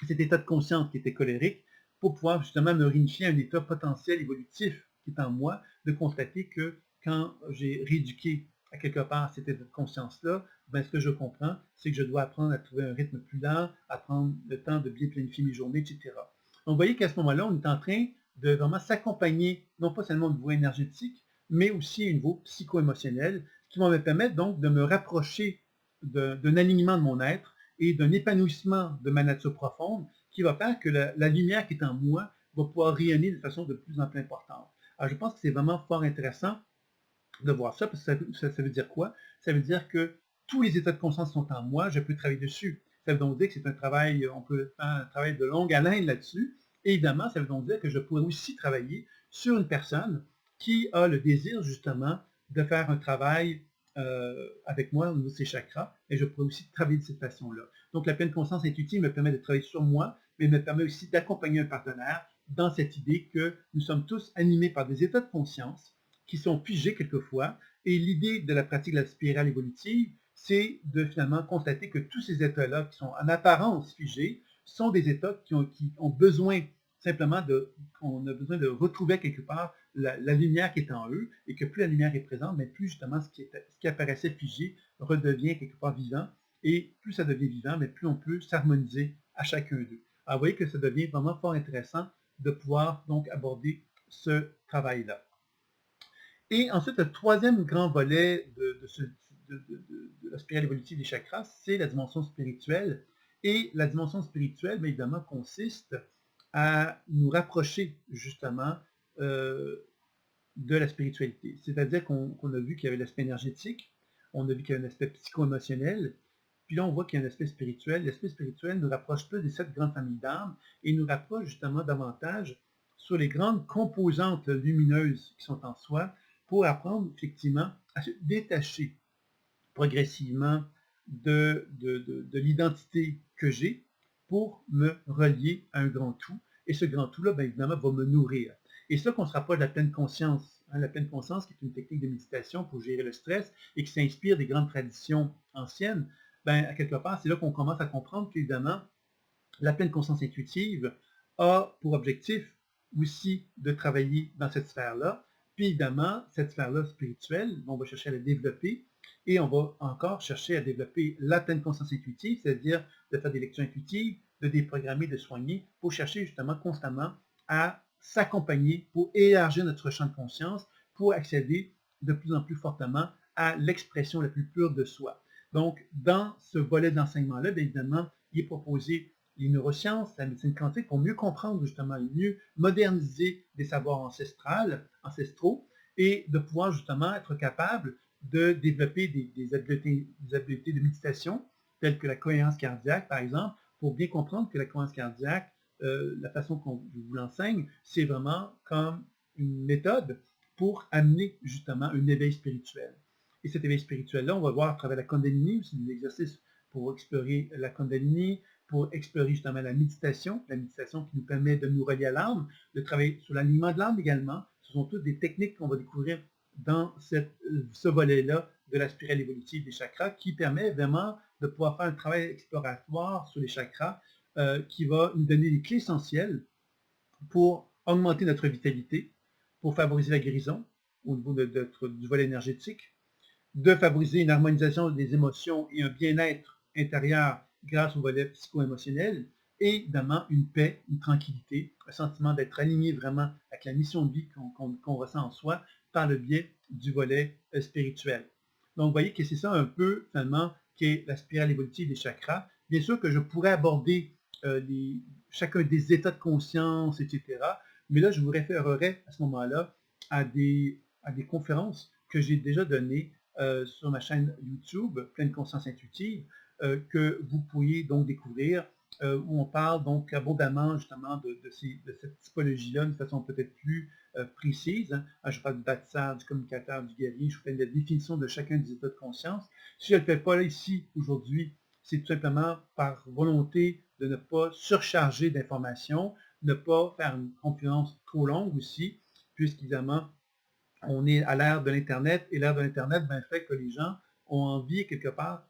[SPEAKER 1] cet état de conscience qui était colérique, pour pouvoir justement me réunifier à un état potentiel évolutif qui est en moi, de constater que quand j'ai rééduqué à quelque part cet état de conscience-là, ben, ce que je comprends, c'est que je dois apprendre à trouver un rythme plus lent, à prendre le temps de bien planifier mes journées, etc. Donc, vous voyez qu'à ce moment-là, on est en train de vraiment s'accompagner, non pas seulement au niveau énergétique, mais aussi au niveau psycho-émotionnel, qui vont me permettre donc de me rapprocher d'un alignement de mon être et d'un épanouissement de ma nature profonde qui va faire que la lumière qui est en moi va pouvoir rayonner de façon de plus en plus importante. Alors, je pense que c'est vraiment fort intéressant de voir ça, parce que ça veut dire quoi? Ça veut dire que tous les états de conscience sont en moi, je peux travailler dessus. Ça veut donc dire que c'est un travail, on peut faire un travail de longue haleine là-dessus. Et évidemment, ça veut donc dire que je pourrais aussi travailler sur une personne qui a le désir justement de faire un travail avec moi au niveau de ses chakras, et je pourrais aussi travailler de cette façon-là. Donc la pleine conscience intuitive me permet de travailler sur moi, mais me permet aussi d'accompagner un partenaire dans cette idée que nous sommes tous animés par des états de conscience qui sont figés quelquefois, et l'idée de la pratique de la spirale évolutive, c'est de finalement constater que tous ces états-là qui sont en apparence figés sont des états qui ont besoin simplement on a besoin de retrouver quelque part la lumière qui est en eux, et que plus la lumière est présente, mais plus justement ce qui apparaissait figé redevient quelque part vivant, et plus ça devient vivant, mais plus on peut s'harmoniser à chacun d'eux. Alors vous voyez que ça devient vraiment fort intéressant de pouvoir donc aborder ce travail-là. Et ensuite, le troisième grand volet de la spirale évolutive des chakras, c'est la dimension spirituelle. Et la dimension spirituelle, bien évidemment, consiste à nous rapprocher justement de la spiritualité. C'est-à-dire qu'on a vu qu'il y avait l'aspect énergétique, on a vu qu'il y avait un aspect psycho-émotionnel, puis là on voit qu'il y a un aspect spirituel. L'aspect spirituel nous rapproche plus des 7 grandes familles d'âmes et nous rapproche justement davantage sur les grandes composantes lumineuses qui sont en soi pour apprendre effectivement à se détacher progressivement de l'identité que j'ai pour me relier à un grand tout. Et ce grand tout-là, bien évidemment, va me nourrir. Et c'est là qu'on se rapproche de la pleine conscience. Hein, la pleine conscience qui est une technique de méditation pour gérer le stress et qui s'inspire des grandes traditions anciennes. Ben, à quelque part, c'est là qu'on commence à comprendre qu'évidemment, la pleine conscience intuitive a pour objectif aussi de travailler dans cette sphère-là. Puis évidemment, cette sphère-là spirituelle, on va chercher à la développer et on va encore chercher à développer la pleine conscience intuitive, c'est-à-dire de faire des lectures intuitives, de déprogrammer, de soigner, pour chercher justement constamment à s'accompagner, pour élargir notre champ de conscience, pour accéder de plus en plus fortement à l'expression la plus pure de soi. Donc, dans ce volet d'enseignement-là, bien évidemment, il est proposé les neurosciences, la médecine quantique, pour mieux comprendre justement et mieux moderniser des savoirs ancestraux et de pouvoir justement être capable de développer des habiletés de méditation, telles que la cohérence cardiaque, par exemple, pour bien comprendre que la cohérence cardiaque, la façon qu'on vous l'enseigne, c'est vraiment comme une méthode pour amener justement un éveil spirituel. Et cet éveil spirituel-là, on va voir à travers la Kundalini, c'est des exercices pour explorer la Kundalini, pour explorer justement la méditation qui nous permet de nous relier à l'âme, de travailler sur l'alignement de l'âme également. Ce sont toutes des techniques qu'on va découvrir dans ce volet-là de la spirale évolutive des chakras qui permet vraiment de pouvoir faire un travail exploratoire sur les chakras qui va nous donner des clés essentielles pour augmenter notre vitalité, pour favoriser la guérison au niveau du volet énergétique, de favoriser une harmonisation des émotions et un bien-être intérieur grâce au volet psycho-émotionnel, et évidemment une paix, une tranquillité, un sentiment d'être aligné vraiment avec la mission de vie qu'on ressent en soi par le biais du volet spirituel. Donc vous voyez que c'est ça un peu finalement qui est la spirale évolutive des chakras. Bien sûr que je pourrais aborder chacun des états de conscience, etc. Mais là, je vous référerai à ce moment-là à des conférences que j'ai déjà données sur ma chaîne YouTube, Pleine Conscience Intuitive, que vous pourriez donc découvrir, où on parle donc abondamment justement de cette typologie-là d'une façon peut-être plus précise. Hein. Je parle du bâtisseur, du communicateur, du guerrier, je vous fais la définition de chacun des états de conscience. Si je ne le fais pas là, ici, aujourd'hui, c'est tout simplement par volonté de ne pas surcharger d'informations, ne pas faire une conférence trop longue aussi, puisqu'évidemment, on est à l'ère de l'Internet, et l'ère de l'Internet fait que les gens ont envie quelque part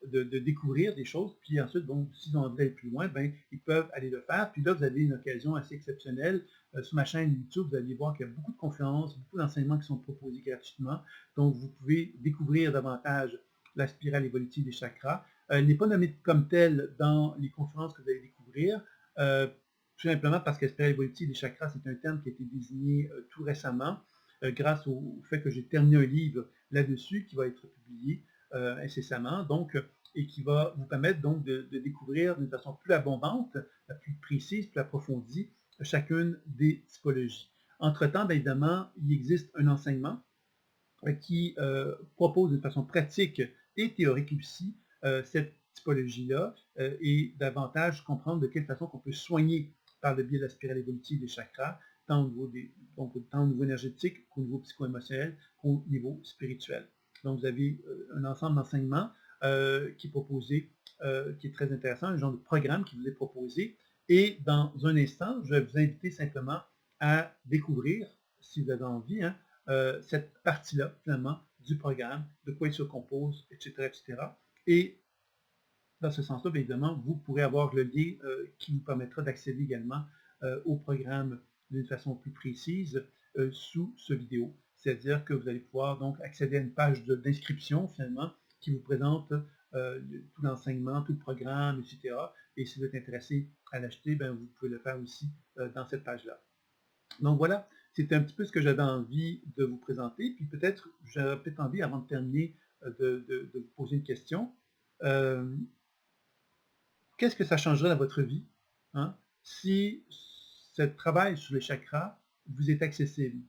[SPEAKER 1] de découvrir des choses, puis ensuite, bon, s'ils ont envie d'aller plus loin, ils peuvent aller le faire. Puis là, vous avez une occasion assez exceptionnelle. Sur ma chaîne YouTube, vous allez voir qu'il y a beaucoup de conférences, beaucoup d'enseignements qui sont proposés gratuitement. Donc, vous pouvez découvrir davantage la spirale évolutive des chakras. Elle n'est pas nommée comme telle dans les conférences que vous allez découvrir, tout simplement parce que la spirale évolutive des chakras, c'est un terme qui a été désigné tout récemment grâce au fait que j'ai terminé un livre là-dessus qui va être publié incessamment, donc, et qui va vous permettre donc de découvrir d'une façon plus abondante, plus précise, plus approfondie, chacune des typologies. Entre-temps, bien évidemment, il existe un enseignement qui propose d'une façon pratique et théorique aussi cette typologie-là et davantage comprendre de quelle façon qu'on peut soigner par le biais de la spirale évolutive des chakras, tant au niveau énergétique qu'au niveau psycho-émotionnel, qu'au niveau spirituel. Donc vous avez un ensemble d'enseignements qui est proposé, qui est très intéressant, un genre de programme qui vous est proposé. Et dans un instant, je vais vous inviter simplement à découvrir, si vous avez envie, hein, cette partie-là, finalement, du programme, de quoi il se compose, etc., etc. Et dans ce sens-là, bien évidemment, vous pourrez avoir le lien qui vous permettra d'accéder également au programme d'une façon plus précise sous ce vidéo. C'est-à-dire que vous allez pouvoir donc accéder à une page d'inscription, finalement, qui vous présente tout l'enseignement, tout le programme, etc. Et si vous êtes intéressé à l'acheter, vous pouvez le faire aussi dans cette page-là. Donc voilà, c'était un petit peu ce que j'avais envie de vous présenter. Puis peut-être, j'avais peut-être envie, avant de terminer, de vous poser une question. Qu'est-ce que ça changerait dans votre vie si ce travail sur les chakras vous est accessible?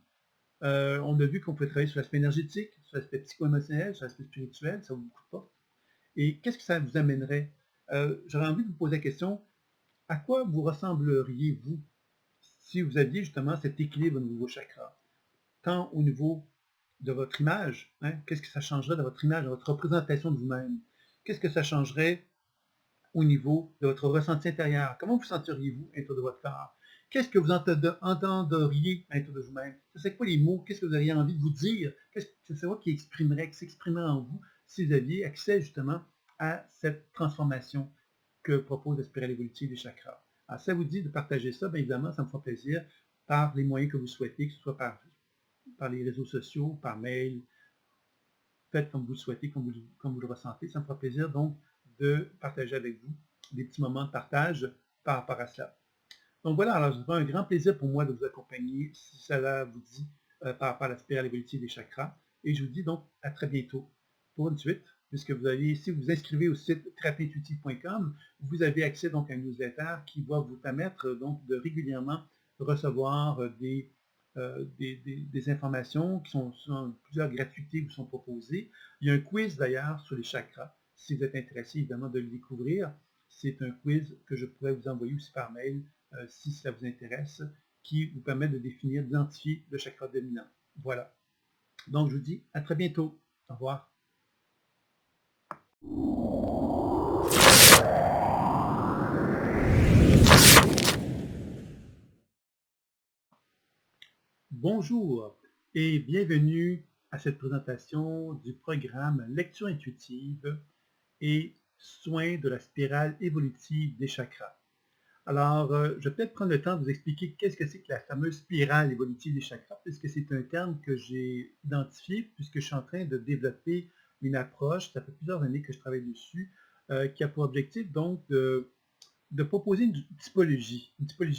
[SPEAKER 1] On a vu qu'on peut travailler sur l'aspect énergétique, sur l'aspect psycho-émotionnel, sur l'aspect spirituel, ça ouvre beaucoup de portes. Et qu'est-ce que ça vous amènerait? J'aurais envie de vous poser la question, à quoi vous ressembleriez-vous si vous aviez justement cet équilibre au niveau de vos chakras, tant au niveau de votre image, hein, qu'est-ce que ça changerait de votre image, de votre représentation de vous-même? Qu'est-ce que ça changerait au niveau de votre ressenti intérieur? Comment vous sentiriez-vous à l'intérieur de votre corps? Qu'est-ce que vous entendriez à l'intérieur de vous-même? Ce serait quoi les mots? Qu'est-ce que vous auriez envie de vous dire? C'est quoi qui s'exprimerait en vous si vous aviez accès justement à cette transformation que propose la spirale évolutive des chakras? Alors, ça vous dit de partager ça, bien évidemment, ça me fera plaisir par les moyens que vous souhaitez, que ce soit par les réseaux sociaux, par mail. Faites comme vous le souhaitez, comme vous le ressentez. Ça me fera plaisir donc de partager avec vous des petits moments de partage par rapport à cela. Donc voilà, alors c'est un grand plaisir pour moi de vous accompagner, si cela vous dit, par rapport à la spirale évolutive des chakras. Et je vous dis donc à très bientôt pour une suite, puisque vous allez, si vous vous inscrivez au site thérapie-intuitive.com, vous avez accès donc à une newsletter qui va vous permettre donc de régulièrement recevoir des informations qui sont plusieurs gratuités vous sont proposées. Il y a un quiz d'ailleurs sur les chakras, si vous êtes intéressé évidemment de le découvrir. C'est un quiz que je pourrais vous envoyer aussi par mail si cela vous intéresse, qui vous permet de définir, d'identifier le chakra dominant. Voilà. Donc je vous dis à très bientôt. Au revoir. Bonjour et bienvenue à cette présentation du programme Lecture intuitive et soins de la spirale évolutive des chakras. Alors, je vais peut-être prendre le temps de vous expliquer qu'est-ce que c'est que la fameuse spirale évolutive des chakras, puisque c'est un terme que j'ai identifié, puisque je suis en train de développer une approche, ça fait plusieurs années que je travaille dessus, qui a pour objectif donc de proposer une typologie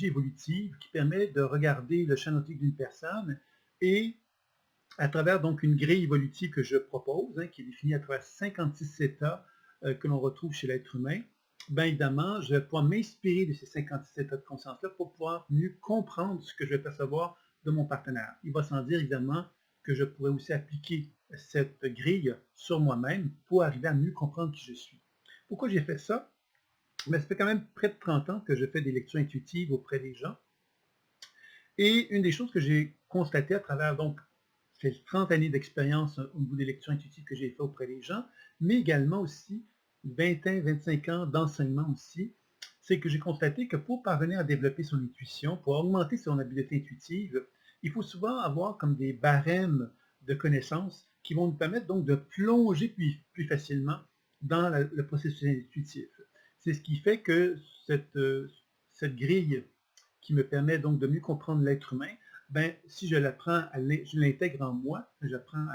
[SPEAKER 1] évolutive qui permet de regarder le chronotype d'une personne et à travers donc une grille évolutive que je propose, hein, qui est définie à travers 56 états que l'on retrouve chez l'être humain, bien évidemment, je vais pouvoir m'inspirer de ces 56 états de conscience-là pour pouvoir mieux comprendre ce que je vais percevoir de mon partenaire. Il va sans dire évidemment que je pourrais aussi appliquer cette grille sur moi-même pour arriver à mieux comprendre qui je suis. Pourquoi j'ai fait ça? Mais ça fait quand même près de 30 ans que je fais des lectures intuitives auprès des gens. Et une des choses que j'ai constatées à travers donc ces 30 années d'expérience au niveau des lectures intuitives que j'ai fait auprès des gens, mais également aussi 20 ans, 25 ans d'enseignement aussi, c'est que j'ai constaté que pour parvenir à développer son intuition, pour augmenter son habileté intuitive, il faut souvent avoir comme des barèmes de connaissances qui vont nous permettre donc de plonger plus facilement dans le processus intuitif. C'est ce qui fait que cette grille qui me permet donc de mieux comprendre l'être humain, ben, si je l'apprends, je l'intègre en moi, j'apprends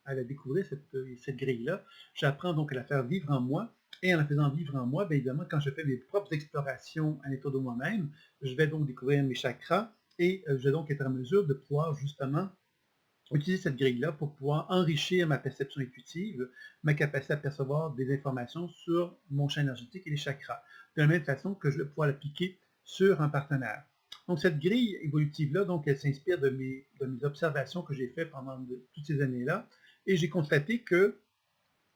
[SPEAKER 1] à la découvrir, cette grille-là, j'apprends donc à la faire vivre en moi, et en la faisant vivre en moi, bien évidemment, quand je fais mes propres explorations à l'intérieur de moi-même, je vais donc découvrir mes chakras, et je vais donc être en mesure de pouvoir justement utiliser cette grille-là pour pouvoir enrichir ma perception intuitive, ma capacité à percevoir des informations sur mon champ énergétique et les chakras, de la même façon que je vais pouvoir l'appliquer sur un partenaire. Donc cette grille évolutive-là, donc elle s'inspire de mes observations que j'ai faites pendant toutes ces années-là, et j'ai constaté que,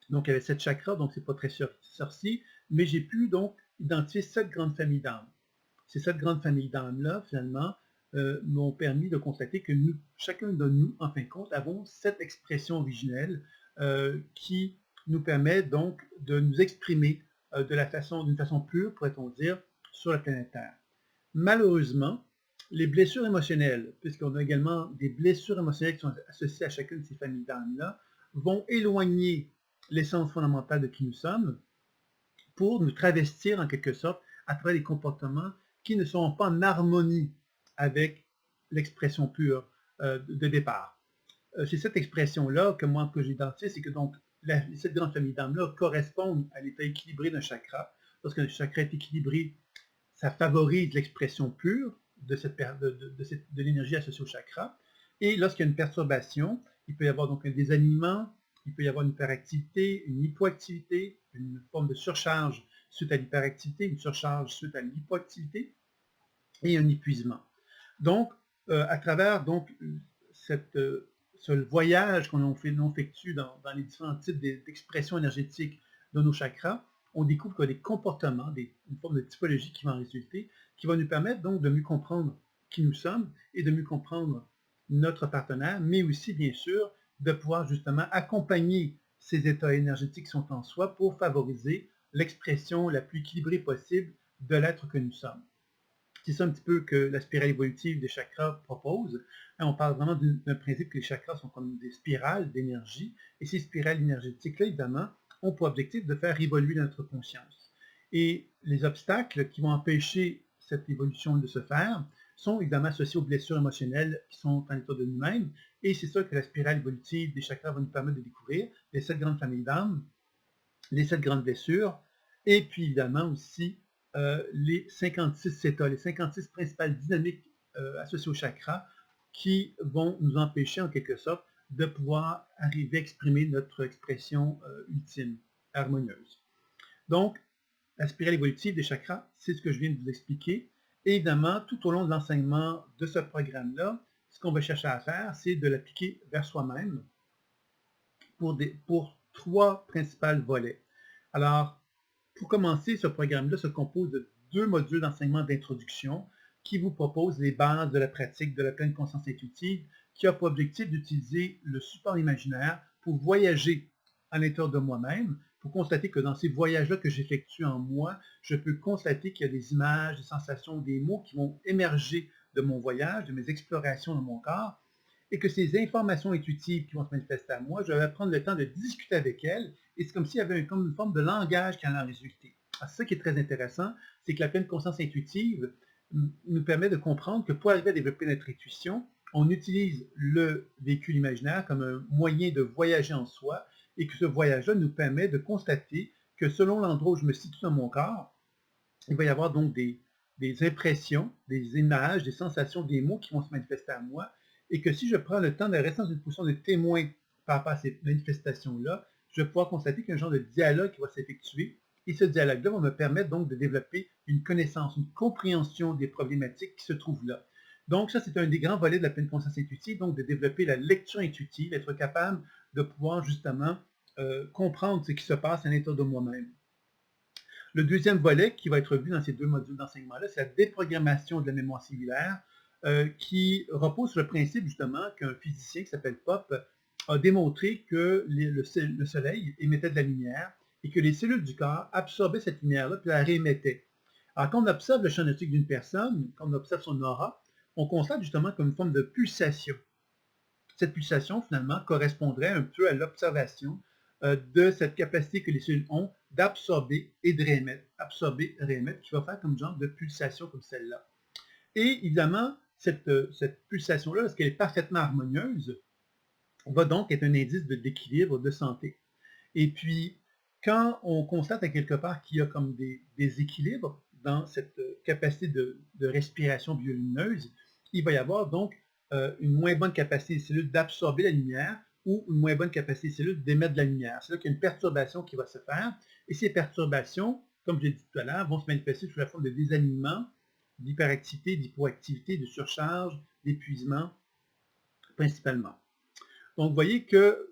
[SPEAKER 1] donc il y avait 7 chakras, donc c'est pas très sorcier, mais j'ai pu donc identifier 7 grandes familles d'âmes. Ces 7 grandes familles d'âmes-là, finalement, m'ont permis de constater que nous, chacun de nous, en fin de compte, avons cette expression originelle qui nous permet donc de nous exprimer d'une façon pure, pourrait-on dire, sur la planète Terre. Malheureusement, les blessures émotionnelles, puisqu'on a également des blessures émotionnelles qui sont associées à chacune de ces familles d'âmes-là, vont éloigner l'essence fondamentale de qui nous sommes pour nous travestir en quelque sorte à travers des comportements qui ne sont pas en harmonie avec l'expression pure de départ. C'est cette expression-là que moi que j'identifie, c'est que donc cette grande famille d'âmes-là correspondent à l'état équilibré d'un chakra. Lorsqu'un chakra est équilibré, ça favorise l'expression pure de l'énergie associée au chakra. Et lorsqu'il y a une perturbation, il peut y avoir donc un désalignement, il peut y avoir une hyperactivité, une hypoactivité, une forme de surcharge suite à l'hyperactivité, une surcharge suite à l'hypoactivité et un épuisement. Donc, à travers donc, ce voyage qu'on effectue dans les différents types d'expressions énergétiques de nos chakras, on découvre qu'il y a des comportements, une forme de typologie qui va en résulter, qui va nous permettre donc de mieux comprendre qui nous sommes et de mieux comprendre notre partenaire, mais aussi, bien sûr, de pouvoir justement accompagner ces états énergétiques qui sont en soi pour favoriser l'expression la plus équilibrée possible de l'être que nous sommes. C'est ça un petit peu que la spirale évolutive des chakras propose. On parle vraiment d'un principe que les chakras sont comme des spirales d'énergie, et ces spirales énergétiques-là, évidemment, ont pour objectif de faire évoluer notre conscience. Et les obstacles qui vont empêcher cette évolution de se faire sont évidemment associés aux blessures émotionnelles qui sont en l'état de nous-mêmes, et c'est ça que la spirale évolutive des chakras va nous permettre de découvrir, les 7 grandes familles d'âmes, les 7 grandes blessures, et puis évidemment aussi les 56 états, les 56 principales dynamiques associées au chakra qui vont nous empêcher en quelque sorte de pouvoir arriver à exprimer notre expression ultime, harmonieuse. Donc, la spirale évolutive des chakras, c'est ce que je viens de vous expliquer. Et évidemment, tout au long de l'enseignement de ce programme-là, ce qu'on va chercher à faire, c'est de l'appliquer vers soi-même pour 3 principaux volets. Alors, pour commencer, ce programme-là se compose de 2 modules d'enseignement d'introduction qui vous proposent les bases de la pratique de la pleine conscience intuitive, qui a pour objectif d'utiliser le support imaginaire pour voyager à l'intérieur de moi-même, pour constater que dans ces voyages-là que j'effectue en moi, je peux constater qu'il y a des images, des sensations, des mots qui vont émerger de mon voyage, de mes explorations dans mon corps, et que ces informations intuitives qui vont se manifester à moi, je vais prendre le temps de discuter avec elles, et c'est comme s'il y avait comme une forme de langage qui allait en résulter. Alors, ça qui est très intéressant, c'est que la pleine conscience intuitive nous permet de comprendre que pour arriver à développer notre intuition, on utilise le véhicule imaginaire comme un moyen de voyager en soi, et que ce voyage-là nous permet de constater que selon l'endroit où je me situe dans mon corps, il va y avoir donc des impressions, des images, des sensations, des mots qui vont se manifester à moi, et que si je prends le temps de rester dans une position de témoin par rapport à ces manifestations-là, je vais pouvoir constater qu'il y a un genre de dialogue qui va s'effectuer, et ce dialogue-là va me permettre donc de développer une connaissance, une compréhension des problématiques qui se trouvent là. Donc ça, c'est un des grands volets de la pleine conscience intuitive, donc de développer la lecture intuitive, être capable de pouvoir justement comprendre ce qui se passe à l'intérieur de moi-même. Le deuxième volet qui va être vu dans ces 2 modules d'enseignement-là, c'est la déprogrammation de la mémoire cellulaire qui repose sur le principe justement qu'un physicien qui s'appelle Pop a démontré que le soleil émettait de la lumière et que les cellules du corps absorbaient cette lumière-là puis la réémettaient. Alors quand on observe le champ énergétique d'une personne, quand on observe son aura, on constate justement comme une forme de pulsation. Cette pulsation, finalement, correspondrait un peu à l'observation de cette capacité que les cellules ont d'absorber et de réémettre. Absorber, réémettre, qui va faire comme genre de pulsation comme celle-là. Et évidemment, cette pulsation-là, lorsqu'elle est parfaitement harmonieuse, va donc être un indice d'équilibre, de santé. Et puis, quand on constate à quelque part qu'il y a comme des déséquilibres dans cette capacité de respiration biolumineuse, il va y avoir donc une moins bonne capacité des cellules d'absorber la lumière ou une moins bonne capacité des cellules d'émettre de la lumière. C'est là qu'il y a une perturbation qui va se faire. Et ces perturbations, comme je l'ai dit tout à l'heure, vont se manifester sous la forme de désalignement, d'hyperactivité, d'hypoactivité, de surcharge, d'épuisement, principalement. Donc, vous voyez que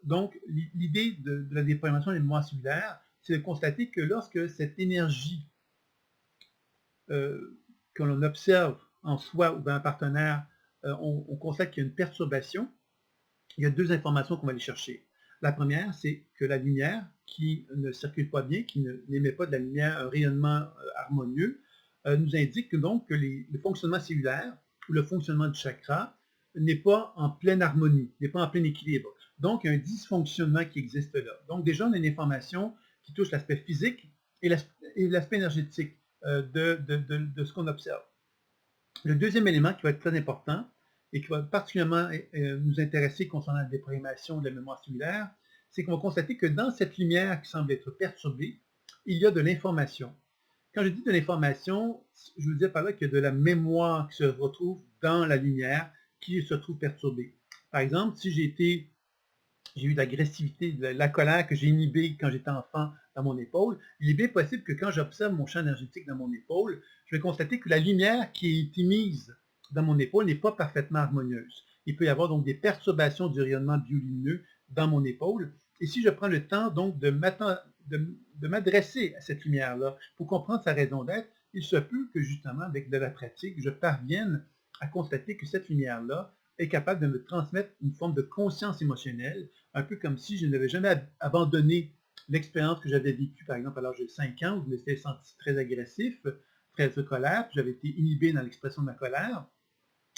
[SPEAKER 1] l'idée de la déprogrammation des mémoires cellulaires, c'est de constater que lorsque cette énergie que l'on observe en soi ou dans un partenaire, on constate qu'il y a une perturbation, il y a 2 informations qu'on va aller chercher. La première, c'est que la lumière qui ne circule pas bien, qui n'émet pas de la lumière, un rayonnement harmonieux, nous indique donc que le fonctionnement cellulaire ou le fonctionnement du chakra n'est pas en pleine harmonie, n'est pas en plein équilibre. Donc, il y a un dysfonctionnement qui existe là. Donc, déjà, on a une information qui touche l'aspect physique et l'aspect énergétique de ce qu'on observe. Le deuxième élément qui va être très important et qui va particulièrement nous intéresser concernant la déprogrammation de la mémoire cellulaire, c'est qu'on va constater que dans cette lumière qui semble être perturbée, il y a de l'information. Quand je dis de l'information, je veux dire par là qu'il y a de la mémoire qui se retrouve dans la lumière qui se trouve perturbée. Par exemple, si j'ai eu de l'agressivité, de la colère que j'ai inhibée quand j'étais enfant dans mon épaule, il est bien possible que quand j'observe mon champ énergétique dans mon épaule, je vais constater que la lumière qui est émise dans mon épaule n'est pas parfaitement harmonieuse. Il peut y avoir donc des perturbations du rayonnement biolumineux dans mon épaule. Et si je prends le temps donc de m'adresser à cette lumière-là pour comprendre sa raison d'être, il se peut que justement avec de la pratique, je parvienne à constater que cette lumière-là est capable de me transmettre une forme de conscience émotionnelle, un peu comme si je n'avais jamais abandonné l'expérience que j'avais vécue, par exemple, à l'âge de 5 ans, où je m'étais senti très agressif, très de colère, puis j'avais été inhibé dans l'expression de ma colère.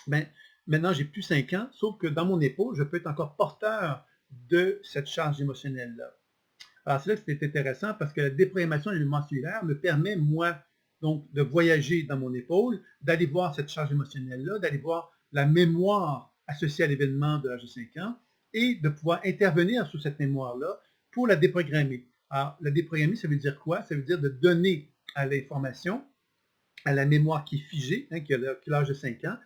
[SPEAKER 1] Ben, maintenant, j'ai plus 5 ans, sauf que dans mon épaule, je peux être encore porteur de cette charge émotionnelle-là. Alors, c'est là que c'est intéressant parce que la déprogrammation de la mémoire cellulaire me permet, moi, donc, de voyager dans mon épaule, d'aller voir cette charge émotionnelle-là, d'aller voir la mémoire associée à l'événement de l'âge de 5 ans et de pouvoir intervenir sur cette mémoire-là pour la déprogrammer. Alors, la déprogrammer, ça veut dire quoi? Ça veut dire de donner à l'information, à la mémoire qui est figée, qui a l'âge de 5 ans,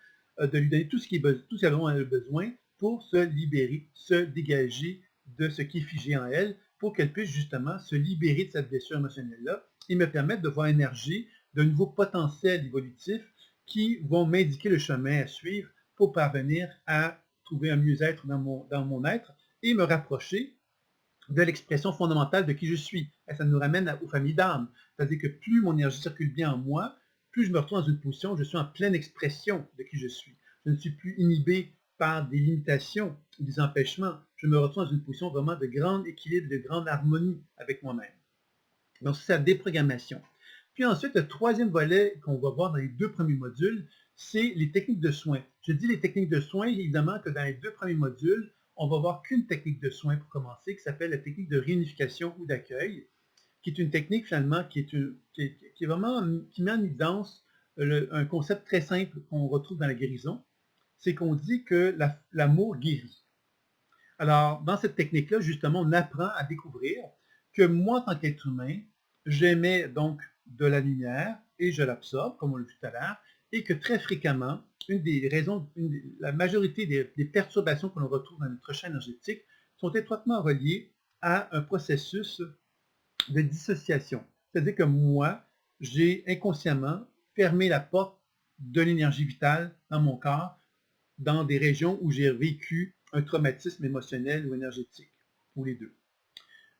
[SPEAKER 1] de lui donner tout ce dont elle a besoin pour se libérer, se dégager de ce qui est figé en elle, pour qu'elle puisse justement se libérer de cette blessure émotionnelle-là et me permettre de voir émerger de nouveaux potentiels évolutifs qui vont m'indiquer le chemin à suivre pour parvenir à trouver un mieux-être dans mon être et me rapprocher de l'expression fondamentale de qui je suis. Et ça nous ramène aux familles d'âmes. C'est-à-dire que plus mon énergie circule bien en moi, plus je me retrouve dans une position où je suis en pleine expression de qui je suis. Je ne suis plus inhibé par des limitations ou des empêchements. Je me retrouve dans une position vraiment de grand équilibre, de grande harmonie avec moi-même. Donc, c'est la déprogrammation. Puis ensuite, le troisième volet qu'on va voir dans les deux premiers modules, c'est les techniques de soins. Je dis les techniques de soins, évidemment que dans les deux premiers modules, on va voir qu'une technique de soins pour commencer, qui s'appelle la technique de réunification ou d'accueil, qui est une technique finalement qui est vraiment, qui met en évidence un concept très simple qu'on retrouve dans la guérison, c'est qu'on dit que l'amour guérit. Alors, dans cette technique-là, justement, on apprend à découvrir que moi, en tant qu'être humain, j'émets donc de la lumière et je l'absorbe, comme on l'a vu tout à l'heure, et que très fréquemment, la majorité des perturbations que l'on retrouve dans notre champ énergétique sont étroitement reliées à un processus de dissociation. C'est-à-dire que moi, j'ai inconsciemment fermé la porte de l'énergie vitale dans mon corps, dans des régions où j'ai vécu un traumatisme émotionnel ou énergétique, ou les deux.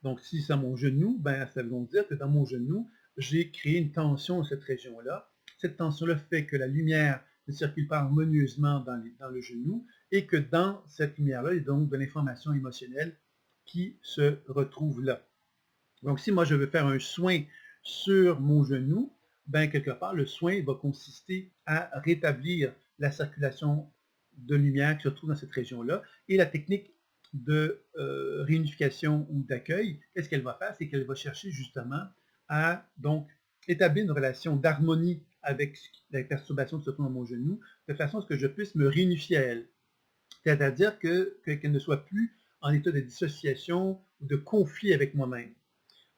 [SPEAKER 1] Donc, si c'est mon genou, ben, ça veut donc dire que dans mon genou, j'ai créé une tension dans cette région-là. Cette tension-là fait que la lumière ne circule pas harmonieusement dans le genou et que dans cette lumière-là, il y a donc de l'information émotionnelle qui se retrouve là. Donc, si moi je veux faire un soin sur mon genou, ben, quelque part, le soin va consister à rétablir la circulation de lumière qui se trouve dans cette région-là. Et la technique de réunification ou d'accueil, qu'est-ce qu'elle va faire? C'est qu'elle va chercher justement à donc établir une relation d'harmonie avec la perturbation qui se trouve dans mon genou, de façon à ce que je puisse me réunifier à elle. C'est-à-dire qu'elle ne soit plus en état de dissociation ou de conflit avec moi-même.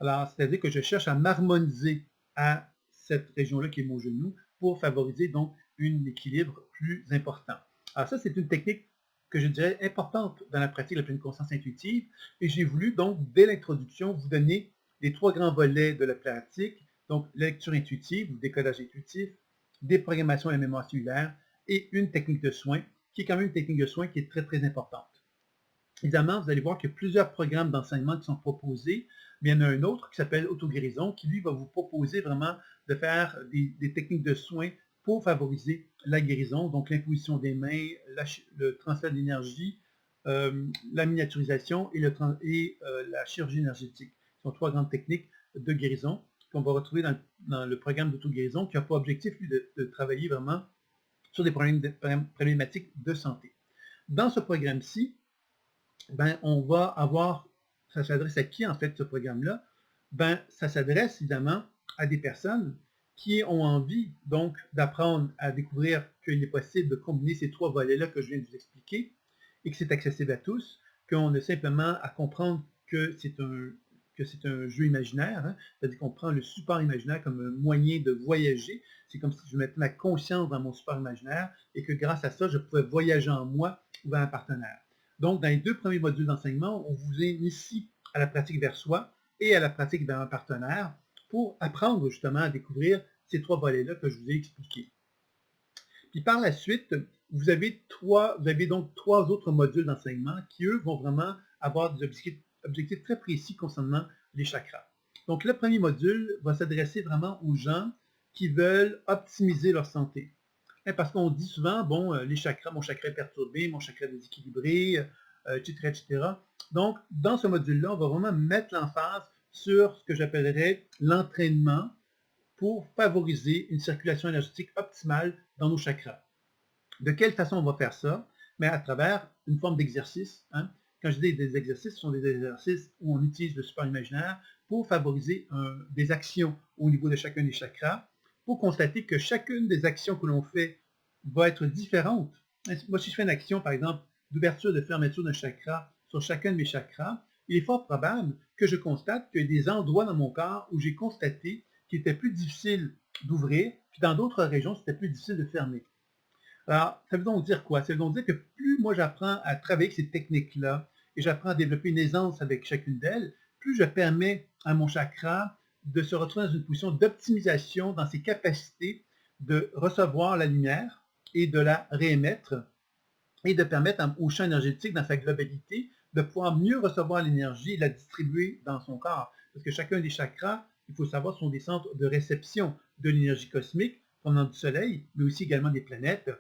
[SPEAKER 1] Alors, c'est-à-dire que je cherche à m'harmoniser à cette région-là qui est mon genou pour favoriser donc un équilibre plus important. Alors ça, c'est une technique que je dirais importante dans la pratique de la pleine conscience intuitive et j'ai voulu donc, dès l'introduction, vous donner les trois grands volets de la pratique, donc la lecture intuitive ou décodage intuitif, déprogrammation de la mémoire cellulaire et une technique de soin qui est quand même une technique de soin qui est très, très importante. Évidemment, vous allez voir qu'il y a plusieurs programmes d'enseignement qui sont proposés, mais il y en a un autre qui s'appelle Autoguérison, qui lui va vous proposer vraiment de faire des techniques de soins pour favoriser la guérison, donc l'imposition des mains, le transfert d'énergie, la miniaturisation et la chirurgie énergétique. Ce sont trois grandes techniques de guérison qu'on va retrouver dans le programme d'autoguérison qui a pour objectif lui, de travailler vraiment sur des problématiques de santé. Dans ce programme-ci, ben, on va avoir, ça s'adresse à qui en fait ce programme-là? Ben, ça s'adresse évidemment à des personnes qui ont envie donc d'apprendre à découvrir qu'il est possible de combiner ces trois volets-là que je viens de vous expliquer et que c'est accessible à tous, qu'on a simplement à comprendre que c'est un jeu imaginaire, hein? C'est-à-dire qu'on prend le support imaginaire comme un moyen de voyager. C'est comme si je mettais ma conscience dans mon support imaginaire et que grâce à ça, je pouvais voyager en moi ou vers un partenaire. Donc, dans les deux premiers modules d'enseignement, on vous initie à la pratique vers soi et à la pratique vers un partenaire pour apprendre justement à découvrir ces trois volets-là que je vous ai expliqués. Puis par la suite, vous avez donc trois autres modules d'enseignement qui, eux, vont vraiment avoir des objectifs très précis concernant les chakras. Donc, le premier module va s'adresser vraiment aux gens qui veulent optimiser leur santé. Parce qu'on dit souvent, bon, les chakras, mon chakra est perturbé, mon chakra est déséquilibré, etc., etc. Donc, dans ce module-là, on va vraiment mettre l'emphase sur ce que j'appellerais l'entraînement pour favoriser une circulation énergétique optimale dans nos chakras. De quelle façon on va faire ça? Mais à travers une forme d'exercice. Hein. Quand je dis des exercices, ce sont des exercices où on utilise le support imaginaire pour favoriser des actions au niveau de chacun des chakras, pour constater que chacune des actions que l'on fait va être différente. Moi, si je fais une action, par exemple, d'ouverture, de fermeture d'un chakra sur chacun de mes chakras, il est fort probable que je constate qu'il y a des endroits dans mon corps où j'ai constaté qu'il était plus difficile d'ouvrir, puis dans d'autres régions, c'était plus difficile de fermer. Alors, ça veut donc dire quoi? Ça veut donc dire que plus moi j'apprends à travailler avec ces techniques-là et j'apprends à développer une aisance avec chacune d'elles, plus je permets à mon chakra de se retrouver dans une position d'optimisation dans ses capacités de recevoir la lumière et de la réémettre et de permettre au champ énergétique dans sa globalité de pouvoir mieux recevoir l'énergie et la distribuer dans son corps. Parce que chacun des chakras, il faut savoir, sont des centres de réception de l'énergie cosmique provenant du Soleil, mais aussi également des planètes.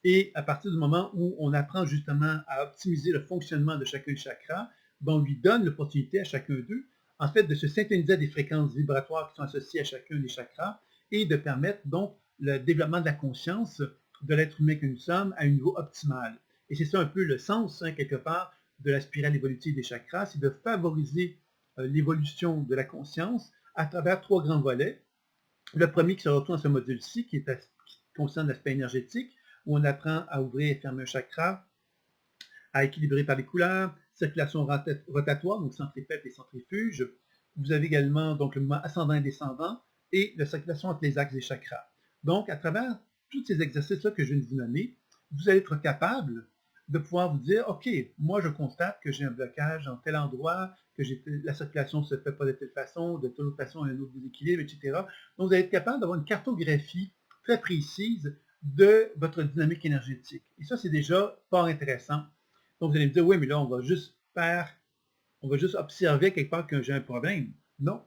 [SPEAKER 1] Et à partir du moment où on apprend justement à optimiser le fonctionnement de chacun des chakras, ben on lui donne l'opportunité à chacun d'eux, en fait, de se synthétiser à des fréquences vibratoires qui sont associées à chacun des chakras et de permettre donc le développement de la conscience de l'être humain que nous sommes à un niveau optimal. Et c'est ça un peu le sens, hein, quelque part, de la spirale évolutive des chakras, c'est de favoriser l'évolution de la conscience à travers trois grands volets. Le premier qui se retrouve dans ce module-ci, qui concerne l'aspect énergétique, où on apprend à ouvrir et fermer un chakra, à équilibrer par les couleurs, circulation rotatoire, donc centripète et centrifuge. Vous avez également donc le mouvement ascendant et descendant et la circulation entre les axes des chakras. Donc, à travers tous ces exercices-là que je viens de vous nommer, vous allez être capable de pouvoir vous dire, OK, moi je constate que j'ai un blocage en tel endroit, que la circulation ne se fait pas de telle façon, de telle autre façon, il y a un autre déséquilibre, etc. Donc, vous allez être capable d'avoir une cartographie très précise de votre dynamique énergétique. Et ça, c'est déjà fort intéressant. Donc, vous allez me dire, oui, mais là, on va juste observer quelque part que j'ai un problème. Non.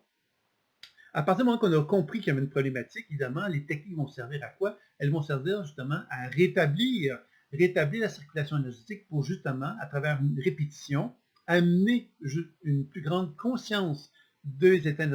[SPEAKER 1] À partir du moment qu'on a compris qu'il y avait une problématique, évidemment, les techniques vont servir à quoi? Elles vont servir justement à rétablir la circulation énergétique pour justement, à travers une répétition, amener une plus grande conscience des états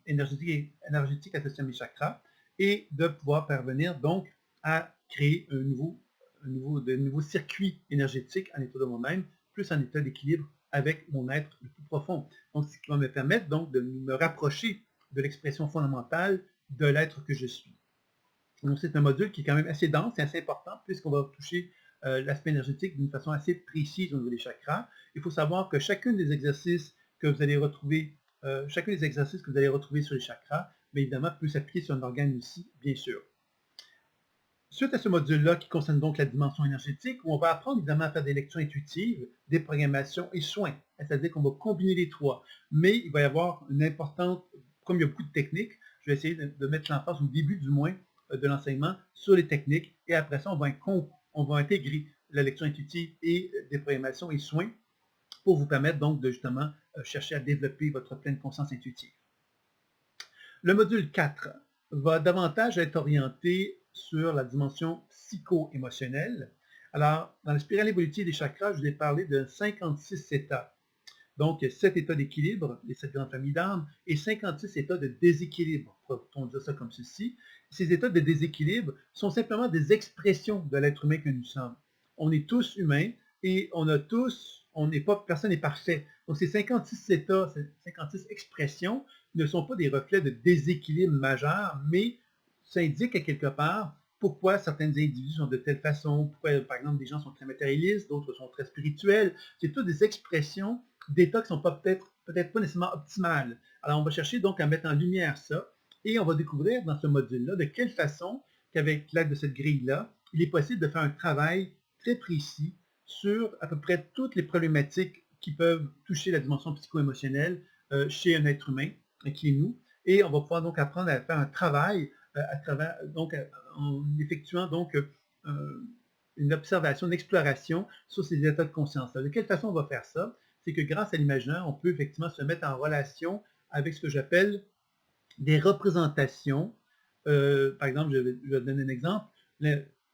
[SPEAKER 1] énergétiques associés à mes chakras et de pouvoir parvenir donc à créer de nouveaux circuits énergétiques en état de moi-même, plus en état d'équilibre avec mon être le plus profond. Donc, ce qui va me permettre donc de me rapprocher de l'expression fondamentale de l'être que je suis. Donc, c'est un module qui est quand même assez dense et assez important puisqu'on va toucher l'aspect énergétique d'une façon assez précise au niveau des chakras. Il faut savoir que chacun des exercices que vous allez retrouver sur les chakras, bien évidemment, peut s'appliquer sur un organe aussi, bien sûr. Suite à ce module-là qui concerne donc la dimension énergétique, où on va apprendre évidemment à faire des lectures intuitives, des programmations et soins. C'est-à-dire qu'on va combiner les trois. Mais il va y avoir une importante, comme il y a beaucoup de techniques, je vais essayer de mettre l'emphase au début du moins de l'enseignement sur les techniques. Et après ça, on va intégrer la lecture intuitive et des programmations et soins pour vous permettre donc de justement chercher à développer votre pleine conscience intuitive. Le module 4 va davantage être orienté sur la dimension psycho-émotionnelle. Alors, dans la spirale évolutive des chakras, je vous ai parlé de 56 états. Donc, 7 états d'équilibre, les 7 grandes familles d'âmes, et 56 états de déséquilibre, peut-on dire ça comme ceci. Ces états de déséquilibre sont simplement des expressions de l'être humain que nous sommes. On est tous humains et personne n'est parfait. Donc, ces 56 états, ces 56 expressions ne sont pas des reflets de déséquilibre majeur, mais ça indique à quelque part pourquoi certains individus sont de telle façon, pourquoi, par exemple, des gens sont très matérialistes, d'autres sont très spirituels. C'est toutes des expressions d'états qui ne sont peut-être pas nécessairement optimales. Alors, on va chercher donc à mettre en lumière ça et on va découvrir dans ce module-là de quelle façon qu'avec l'aide de cette grille-là, il est possible de faire un travail très précis sur à peu près toutes les problématiques qui peuvent toucher la dimension psycho-émotionnelle chez un être humain, qui est nous, et on va pouvoir donc apprendre à faire un travail en effectuant donc une observation, une exploration sur ces états de conscience. De quelle façon on va faire ça? C'est que grâce à l'imaginaire, on peut effectivement se mettre en relation avec ce que j'appelle des représentations. Par exemple, je vais donner un exemple.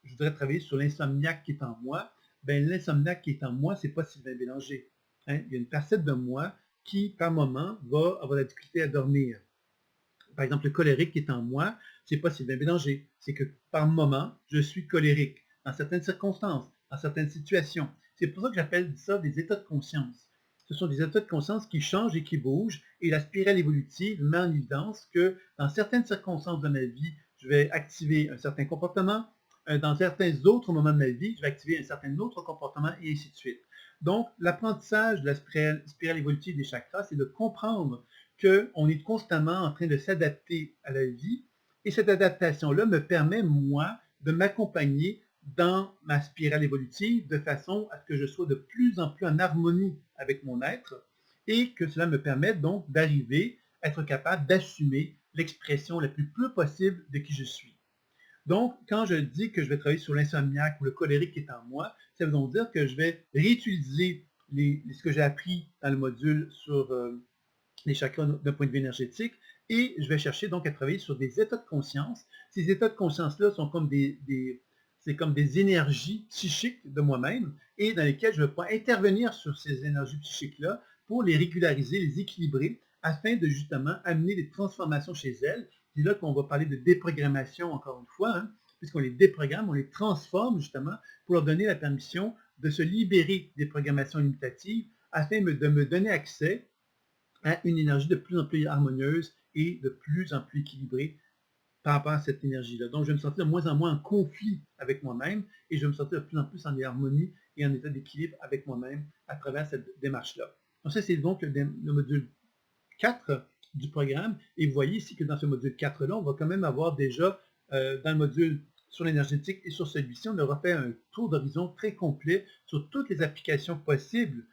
[SPEAKER 1] je voudrais travailler sur l'insomniaque qui est en moi, ben l'insomniaque qui est en moi, c'est pas Sylvain Bélanger. Hein? Il y a une facette de moi qui, par moment, va avoir la difficulté à dormir. Par exemple, le colérique qui est en moi, c'est pas Sylvain Bélanger. C'est que par moment, je suis colérique, dans certaines circonstances, dans certaines situations. C'est pour ça que j'appelle ça des états de conscience. Ce sont des états de conscience qui changent et qui bougent, et la spirale évolutive met en évidence que dans certaines circonstances de ma vie, je vais activer un certain comportement, dans certains autres moments de ma vie, je vais activer un certain autre comportement, et ainsi de suite. Donc, l'apprentissage de la spirale évolutive des chakras, c'est de comprendre qu'on est constamment en train de s'adapter à la vie, et cette adaptation-là me permet, moi, de m'accompagner dans ma spirale évolutive de façon à ce que je sois de plus en plus en harmonie avec mon être, et que cela me permette donc d'arriver à être capable d'assumer l'expression la plus pure possible de qui je suis. Donc, quand je dis que je vais travailler sur l'insomniaque ou le colérique qui est en moi, ça veut donc dire que je vais réutiliser ce que j'ai appris dans le module sur les chakras d'un point de vue énergétique, et je vais chercher donc à travailler sur des états de conscience. Ces états de conscience-là sont comme c'est comme des énergies psychiques de moi-même, et dans lesquelles je vais pouvoir intervenir sur ces énergies psychiques-là pour les régulariser, les équilibrer, afin de justement amener des transformations chez elles. C'est là qu'on va parler de déprogrammation encore une fois, hein, puisqu'on les déprogramme, on les transforme justement pour leur donner la permission de se libérer des programmations limitatives afin de me donner accès à une énergie de plus en plus harmonieuse et de plus en plus équilibrée par rapport à cette énergie-là. Donc, je vais me sentir de moins en moins en conflit avec moi-même, et je vais me sentir de plus en plus en harmonie et en état d'équilibre avec moi-même à travers cette démarche-là. Donc, ça, c'est donc le module 4 du programme. Et vous voyez ici que dans ce module 4-là, on va quand même avoir déjà, dans le module sur l'énergétique et sur celui-ci, on aura fait un tour d'horizon très complet sur toutes les applications possibles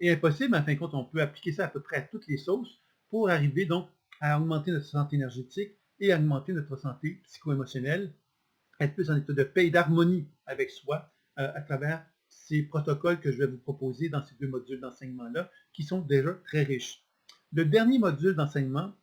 [SPEAKER 1] et impossibles. En fin de compte, on peut appliquer ça à peu près à toutes les sauces pour arriver donc à augmenter notre santé énergétique et à augmenter notre santé psycho-émotionnelle, être plus en état de paix et d'harmonie avec soi à travers ces protocoles que je vais vous proposer dans ces deux modules d'enseignement-là, qui sont déjà très riches. Le dernier module d'enseignement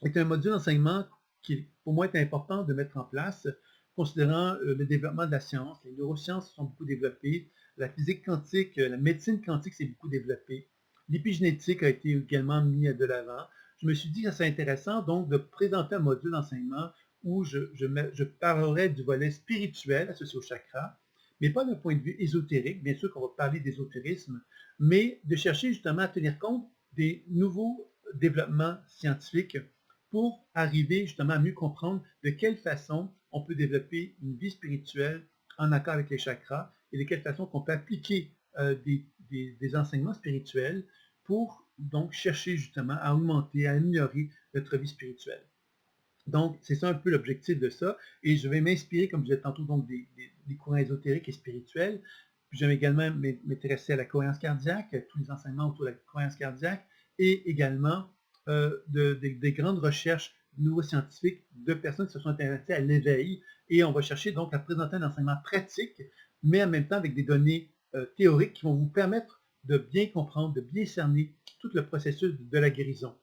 [SPEAKER 1] est un module d'enseignement qui, pour moi, est important de mettre en place, considérant le développement de la science. Les neurosciences sont beaucoup développées, la physique quantique, la médecine quantique s'est beaucoup développée, l'épigénétique a été également mis de l'avant. Je me suis dit que c'est intéressant donc de présenter un module d'enseignement où je parlerai du volet spirituel associé au chakra, mais pas d'un point de vue ésotérique, bien sûr qu'on va parler d'ésotérisme, mais de chercher justement à tenir compte des nouveaux développements scientifiques pour arriver justement à mieux comprendre de quelle façon on peut développer une vie spirituelle en accord avec les chakras, et de quelle façon qu'on peut appliquer des enseignements spirituels pour donc chercher justement à augmenter, à améliorer notre vie spirituelle. Donc, c'est ça un peu l'objectif de ça. Et je vais m'inspirer, comme je disais tantôt, donc des courants ésotériques et spirituels. Puis je vais également m'intéresser à la cohérence cardiaque, à tous les enseignements autour de la cohérence cardiaque, et également des grandes recherches neuroscientifiques de personnes qui se sont intéressées à l'éveil. Et on va chercher donc à présenter un enseignement pratique, mais en même temps avec des données théoriques qui vont vous permettre de bien comprendre, de bien cerner tout le processus de la guérison.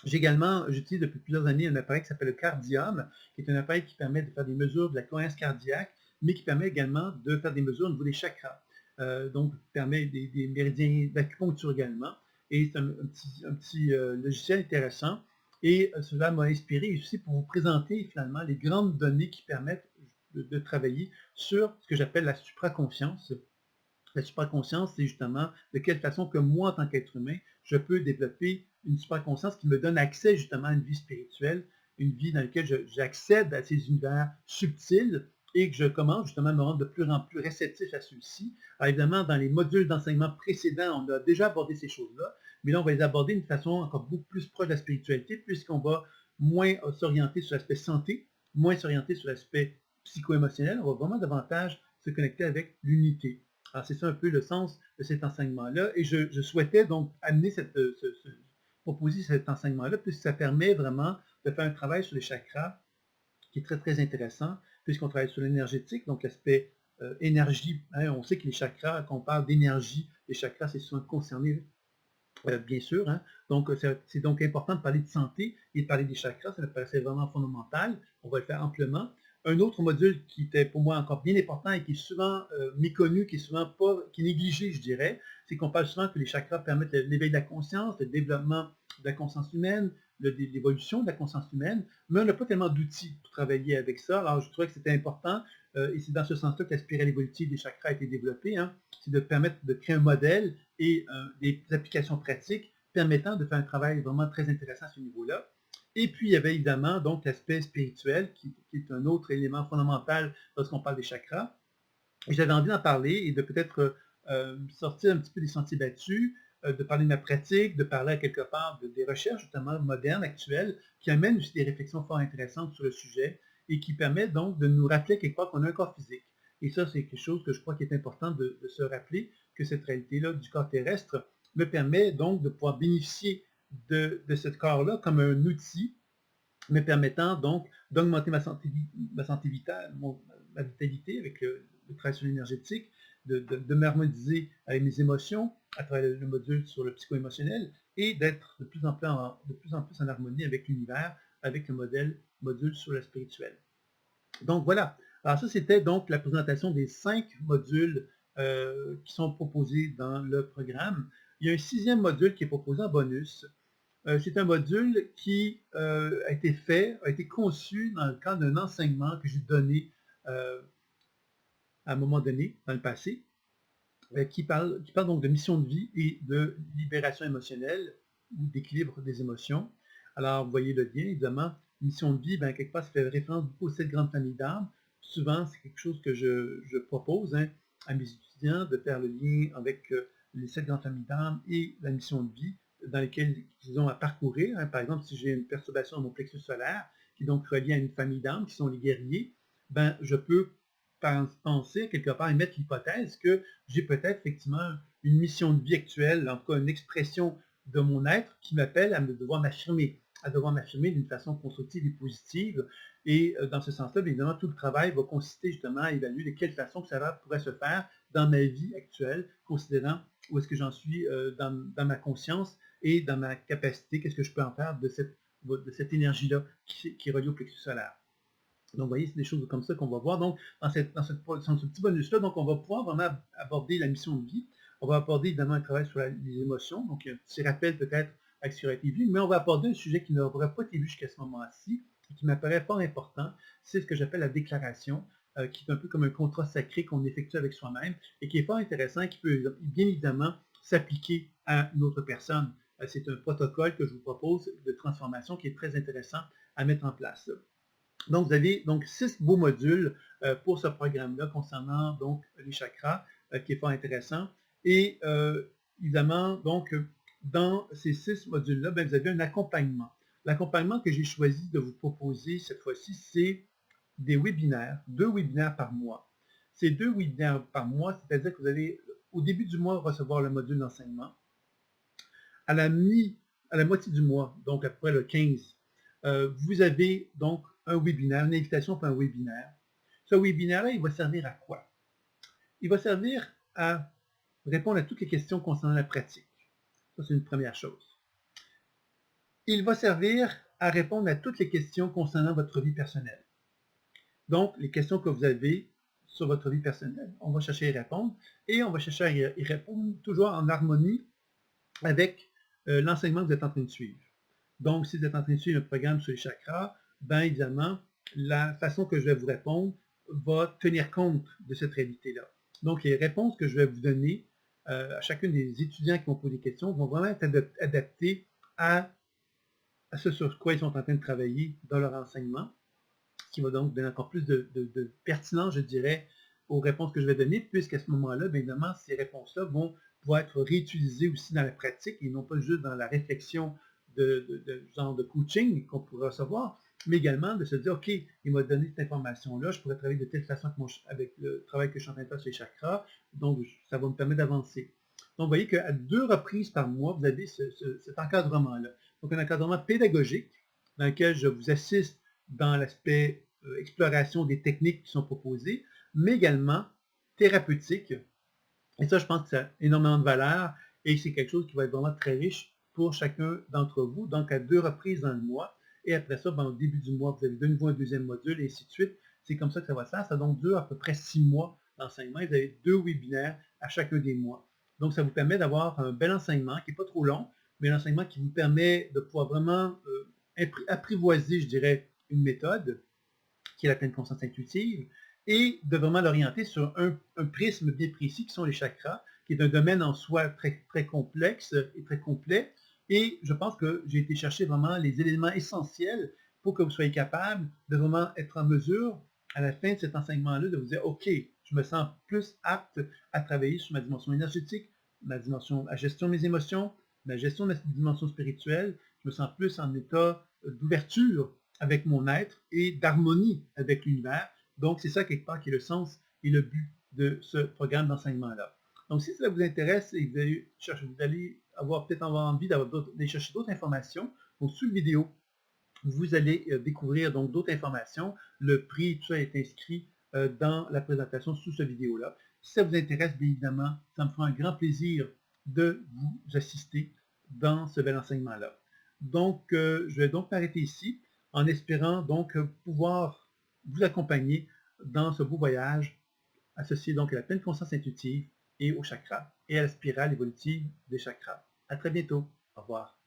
[SPEAKER 1] J'utilise depuis plusieurs années un appareil qui s'appelle le Cardium, qui est un appareil qui permet de faire des mesures de la cohérence cardiaque, mais qui permet également de faire des mesures au niveau des chakras. Donc, permet des méridiens d'acupuncture également. Et c'est un petit logiciel intéressant. Et cela m'a inspiré aussi pour vous présenter finalement les grandes données qui permettent de travailler sur ce que j'appelle la supraconscience. La supraconscience, c'est justement de quelle façon que moi, en tant qu'être humain, je peux développer une supraconscience qui me donne accès justement à une vie spirituelle, une vie dans laquelle j'accède à ces univers subtils et que je commence justement à me rendre de plus en plus réceptif à ceux-ci. Alors évidemment, dans les modules d'enseignement précédents, on a déjà abordé ces choses-là, mais là, on va les aborder d'une façon encore beaucoup plus proche de la spiritualité, puisqu'on va moins s'orienter sur l'aspect santé, moins s'orienter sur l'aspect psycho-émotionnel, on va vraiment davantage se connecter avec l'unité. Alors, c'est ça un peu le sens de cet enseignement-là. Et je souhaitais donc amener proposer cet enseignement-là, puisque ça permet vraiment de faire un travail sur les chakras qui est très, très intéressant, puisqu'on travaille sur l'énergétique, donc l'aspect énergie. Hein, on sait que les chakras, quand on parle d'énergie, les chakras, c'est souvent concerné, bien sûr. Hein. Donc, c'est donc important de parler de santé et de parler des chakras. Ça me paraissait vraiment fondamental. On va le faire amplement. Un autre module qui était pour moi encore bien important et qui est souvent méconnu, qui est souvent pas, qui est négligé, je dirais, c'est qu'on parle souvent que les chakras permettent l'éveil de la conscience, le développement de la conscience humaine, l'évolution de la conscience humaine, mais on n'a pas tellement d'outils pour travailler avec ça. Alors, je trouvais que c'était important, et c'est dans ce sens-là que la spirale évolutive des chakras a été développée, hein, c'est de permettre de créer un modèle et des applications pratiques permettant de faire un travail vraiment très intéressant à ce niveau-là. Et puis, il y avait évidemment donc l'aspect spirituel, qui est un autre élément fondamental lorsqu'on parle des chakras. Et j'avais envie d'en parler et de peut-être sortir un petit peu des sentiers battus, de parler de ma pratique, de parler à quelque part des recherches justement modernes, actuelles, qui amènent aussi des réflexions fort intéressantes sur le sujet et qui permettent donc de nous rappeler quelque part qu'on a un corps physique. Et ça, c'est quelque chose que je crois qu'il est important de se rappeler, que cette réalité-là du corps terrestre me permet donc de pouvoir bénéficier de ce corps-là comme un outil me permettant donc d'augmenter ma santé vitale, ma vitalité avec le travail sur l'énergétique, de m'harmoniser avec mes émotions à travers le module sur le psycho-émotionnel et d'être de plus en plus en harmonie avec l'univers, avec le module sur le spirituel. Donc voilà. Alors ça, c'était donc la présentation des 5 modules qui sont proposés dans le programme. Il y a un 6e module qui est proposé en bonus. C'est un module qui a été conçu dans le cadre d'un enseignement que j'ai donné à un moment donné, dans le passé, qui parle donc de mission de vie et de libération émotionnelle ou d'équilibre des émotions. Alors, vous voyez le lien, évidemment. Mission de vie, ben, quelque part, ça fait référence beaucoup aux 7 grandes familles d'âmes. Souvent, c'est quelque chose que je propose à mes étudiants, de faire le lien avec les 7 grandes familles d'âmes et la mission de vie dans lesquelles ils ont à parcourir. Par exemple, si j'ai une perturbation dans mon plexus solaire, qui est donc reliée à une famille d'âmes, qui sont les guerriers, ben, je peux penser quelque part et mettre l'hypothèse que j'ai peut-être effectivement une mission de vie actuelle, en tout cas une expression de mon être qui m'appelle à devoir m'affirmer d'une façon constructive et positive. Et dans ce sens-là, bien évidemment, tout le travail va consister justement à évaluer de quelle façon que ça pourrait se faire dans ma vie actuelle, considérant où est-ce que j'en suis dans ma conscience et dans ma capacité, qu'est-ce que je peux en faire de cette énergie-là qui est reliée au plexus solaire. Donc, vous voyez, c'est des choses comme ça qu'on va voir. Donc, dans ce petit bonus-là, donc, on va pouvoir vraiment aborder la mission de vie. On va aborder évidemment un travail sur les émotions. Donc, un petit rappel peut-être avec ce qui aurait été vu, mais on va aborder un sujet qui n'aurait pas été vu jusqu'à ce moment-ci et qui m'apparaît fort important. C'est ce que j'appelle la déclaration, qui est un peu comme un contrat sacré qu'on effectue avec soi-même et qui est fort intéressant et qui peut bien évidemment s'appliquer à une autre personne. C'est un protocole que je vous propose de transformation qui est très intéressant à mettre en place. Donc, vous avez donc 6 beaux modules pour ce programme-là concernant donc les chakras, qui est fort intéressant. Et évidemment, donc, dans ces 6 modules-là, ben, vous avez un accompagnement. L'accompagnement que j'ai choisi de vous proposer cette fois-ci, c'est des webinaires, 2 webinaires par mois. Ces 2 webinaires par mois, c'est-à-dire que vous allez, au début du mois, recevoir le module d'enseignement. À la moitié du mois, donc après le 15, vous avez donc un webinaire, une invitation pour un webinaire. Ce webinaire-là, il va servir à quoi? Il va servir à répondre à toutes les questions concernant la pratique. Ça, c'est une première chose. Il va servir à répondre à toutes les questions concernant votre vie personnelle. Donc, les questions que vous avez sur votre vie personnelle, on va chercher à y répondre et on va chercher à y répondre toujours en harmonie avec l'enseignement que vous êtes en train de suivre. Donc, si vous êtes en train de suivre un programme sur les chakras, bien évidemment, la façon que je vais vous répondre va tenir compte de cette réalité-là. Donc, les réponses que je vais vous donner à chacun des étudiants qui vont poser des questions vont vraiment être adaptées à ce sur quoi ils sont en train de travailler dans leur enseignement, ce qui va donc donner encore plus de pertinence, je dirais, aux réponses que je vais donner, puisqu'à ce moment-là, bien évidemment, ces réponses-là vont pouvoir être réutilisées aussi dans la pratique et non pas juste dans la réflexion de genre de coaching qu'on pourrait recevoir, mais également de se dire, OK, il m'a donné cette information-là, je pourrais travailler de telle façon avec le travail que je suis en train de faire sur les chakras, donc ça va me permettre d'avancer. Donc, vous voyez qu'à 2 reprises par mois, vous avez cet encadrement-là. Donc, un encadrement pédagogique dans lequel je vous assiste dans l'aspect exploration des techniques qui sont proposées, mais également thérapeutique. Et ça, je pense que ça a énormément de valeur et c'est quelque chose qui va être vraiment très riche pour chacun d'entre vous. Donc, à 2 reprises dans le mois. Et après ça, ben, au début du mois, vous avez de nouveau un deuxième module et ainsi de suite C'est comme ça que ça va se faire. Ça donc dure à peu près 6 mois d'enseignement. Vous avez 2 webinaires à chacun des mois. Donc, ça vous permet d'avoir un bel enseignement qui n'est pas trop long, mais un enseignement qui vous permet de pouvoir vraiment apprivoiser, je dirais, une méthode qui est la pleine conscience intuitive, et de vraiment l'orienter sur un prisme bien précis qui sont les chakras, qui est un domaine en soi très, très complexe et très complet. Et je pense que j'ai été chercher vraiment les éléments essentiels pour que vous soyez capable de vraiment être en mesure, à la fin de cet enseignement-là, de vous dire, OK, je me sens plus apte à travailler sur ma dimension énergétique, ma dimension, la gestion de mes émotions, ma gestion de ma dimension spirituelle. Je me sens plus en état d'ouverture avec mon être et d'harmonie avec l'univers. Donc, c'est ça, quelque part, qui est le sens et le but de ce programme d'enseignement-là. Donc, si ça vous intéresse et que vous allez avoir peut-être envie d'aller chercher d'autres informations, donc sous la vidéo, vous allez découvrir donc d'autres informations. Le prix, tout ça est inscrit dans la présentation sous cette vidéo-là. Si ça vous intéresse, bien évidemment, ça me fera un grand plaisir de vous assister dans ce bel enseignement-là. Donc, je vais donc m'arrêter ici en espérant donc pouvoir vous accompagner dans ce beau voyage associé donc à la pleine conscience intuitive et au chakra et à la spirale évolutive des chakras. À très bientôt. Au revoir.